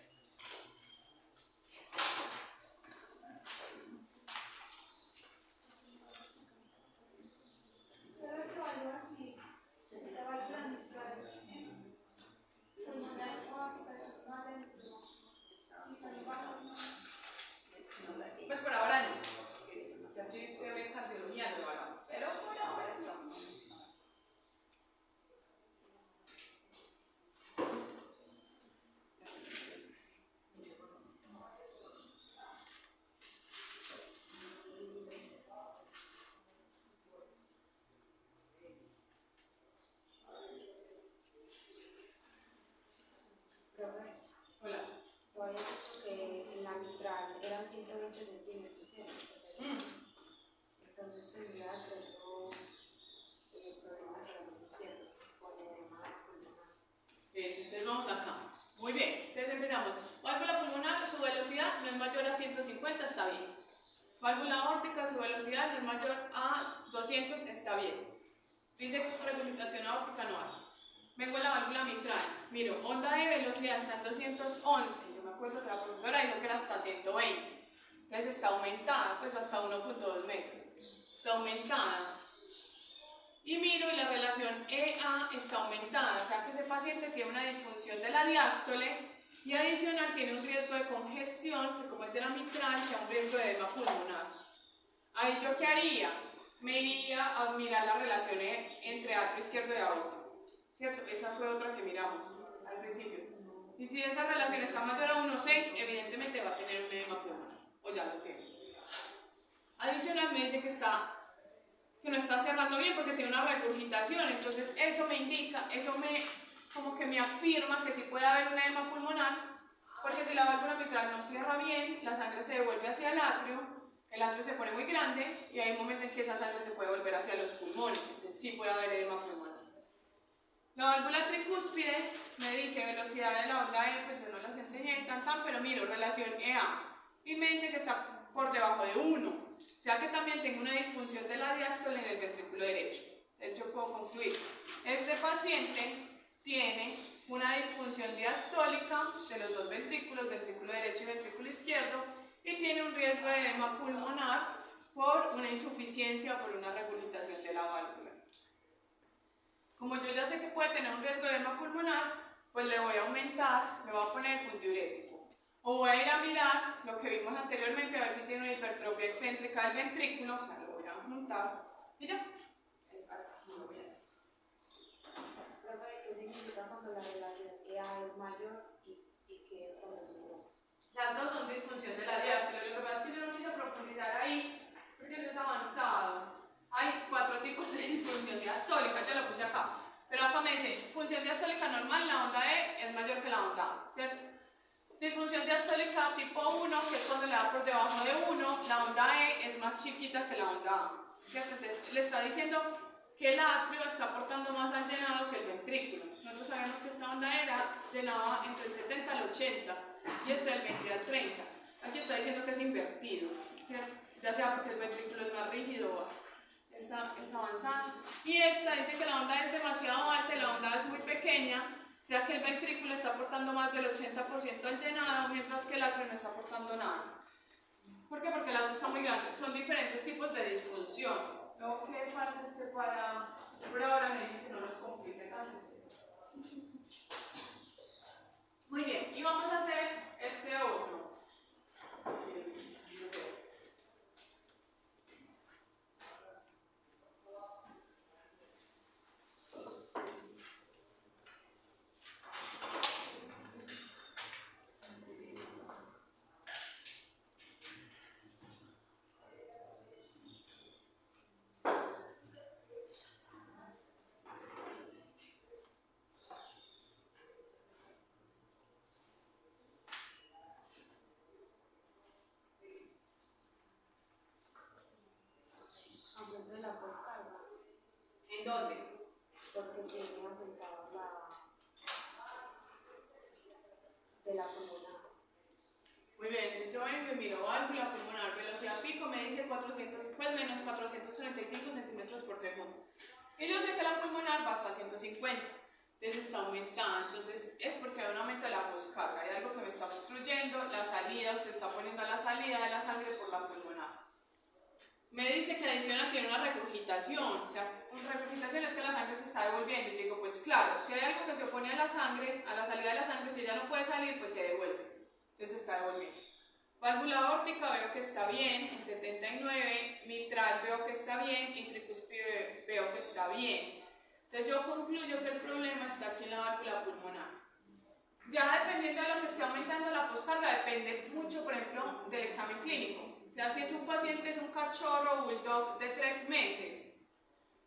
A: Pues por ahora no. Ya si se ve cardiología lo hagamos, pero por ahora estamos. Hola.
C: Tú habías dicho que en la mitral eran 120 centímetros, ¿cierto? Entonces tendría que haber problema para los izquierdos, con edema pulmonar.
A: Eso, entonces vamos acá. Muy bien, entonces empezamos. Válvula pulmonar, su velocidad no es mayor a 150, está bien. Válvula aórtica, su velocidad no es mayor a 200, está bien. Dice regurgitación aórtica, no hay. Vengo a la válvula mitral. Miro, onda de velocidad está en 211. Yo me acuerdo que la profesora dijo que era hasta 120. Entonces está aumentada, pues hasta 1.2 metros. Está aumentada. Y miro y la relación EA está aumentada. O sea que ese paciente tiene una disfunción de la diástole y adicional tiene un riesgo de congestión, que como es de la mitral, sea un riesgo de edema pulmonar. Ahí yo qué haría? Me iría a mirar la relación entre atrio izquierdo y aorta. ¿Cierto? Esa fue otra que miramos al principio. Y si esa relación está mayor a 1,6, evidentemente va a tener un edema pulmonar. O ya lo tengo. Adicional me dice que no está cerrando bien porque tiene una regurgitación, entonces eso me indica, como que me afirma que sí puede haber un edema pulmonar, porque si la válvula mitral no cierra bien, la sangre se devuelve hacia el atrio se pone muy grande y hay un momento en que esa sangre se puede volver hacia los pulmones, entonces sí puede haber edema pulmonar. La válvula tricúspide me dice velocidad de la onda E, pues yo no las enseñé pero miro relación EA y me dice que está por debajo de 1, o sea que también tengo una disfunción de la diástole en el ventrículo derecho. Entonces yo puedo concluir, este paciente tiene una disfunción diastólica de los dos ventrículos, ventrículo derecho y ventrículo izquierdo, y tiene un riesgo de edema pulmonar por una insuficiencia o por una regurgitación de la válvula. Como yo ya sé que puede tener un riesgo de edema pulmonar, pues le voy a aumentar, le voy a poner un diurético. O voy a ir a mirar lo que vimos anteriormente, a ver si tiene una hipertrofia excéntrica del ventrículo, o sea, lo voy a juntar y ya. Es así, lo ves.
C: Profe, ¿qué significa cuando la relación EA es mayor y qué es cuando es menor?
A: Las dos son disfunción de la diástole. Lo que pasa es que yo no quise profundizar ahí porque eso es avanzado. Hay 4 tipos de disfunción diastólica, yo lo puse acá. Pero acá me dice, función diastólica normal, la onda E es mayor que la onda A, ¿cierto? Disfunción diastólica tipo 1, que es cuando le da por debajo de 1, la onda E es más chiquita que la onda A, ¿cierto? Entonces le está diciendo que el atrio está aportando más al llenado que el ventrículo. Nosotros sabemos que esta onda llenaba entre el 70 al 80 y este del 20 al 30. Aquí está diciendo que es invertido, ¿cierto? Ya sea porque el ventrículo es más rígido o esta es avanzada. Y esta dice que la onda es demasiado alta y la onda es muy pequeña, o sea que el ventrículo está aportando más del 80% al llenado, mientras que el atrio no está aportando nada. ¿Por qué? Porque el atrio está muy grande. Son diferentes tipos de disfunción. Lo que pasa es que por ahora me dice no los complique tanto. Muy bien, y vamos a hacer este otro.
C: Hablando de la poscarga,
A: ¿En dónde?
C: porque tiene aumentada de la pulmonar.
A: Muy bien, entonces yo vengo y miro válvula pulmonar, velocidad pico me dice 400, pues menos 435 centímetros por segundo. Y yo sé que la pulmonar va hasta 150, entonces está aumentada, entonces es porque hay un aumento de la poscarga, hay algo que me está obstruyendo la salida, o se está poniendo a la salida de la sangre por la pulmonar. Me dice que adicional tiene una regurgitación, o sea, una regurgitación es que la sangre se está devolviendo, y yo digo, pues claro, si hay algo que se opone a la sangre, a la salida de la sangre, si ella no puede salir, pues se devuelve, entonces se está devolviendo. Válvula aórtica veo que está bien, en 79, mitral veo que está bien y tricúspide veo que está bien. Entonces yo concluyo que el problema está aquí en la válvula pulmonar. Ya dependiendo de lo que esté aumentando la poscarga, depende mucho, por ejemplo, del examen clínico. O sea, si es un paciente, es un cachorro bulldog de 3 meses,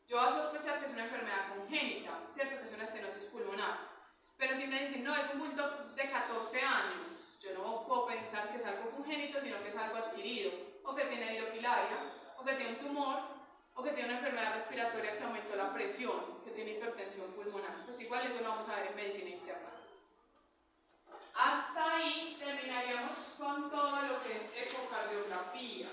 A: yo voy a sospechar que es una enfermedad congénita, ¿cierto? Que es una estenosis pulmonar. Pero si me dicen, no, es un bulldog de 14 años, yo no puedo pensar que es algo congénito, sino que es algo adquirido, o que tiene hidrofilaria, o que tiene un tumor, o que tiene una enfermedad respiratoria que aumentó la presión, que tiene hipertensión pulmonar. Pues igual eso lo vamos a ver en medicina interna. Hasta ahí terminaríamos con todo lo que es ecocardiografía.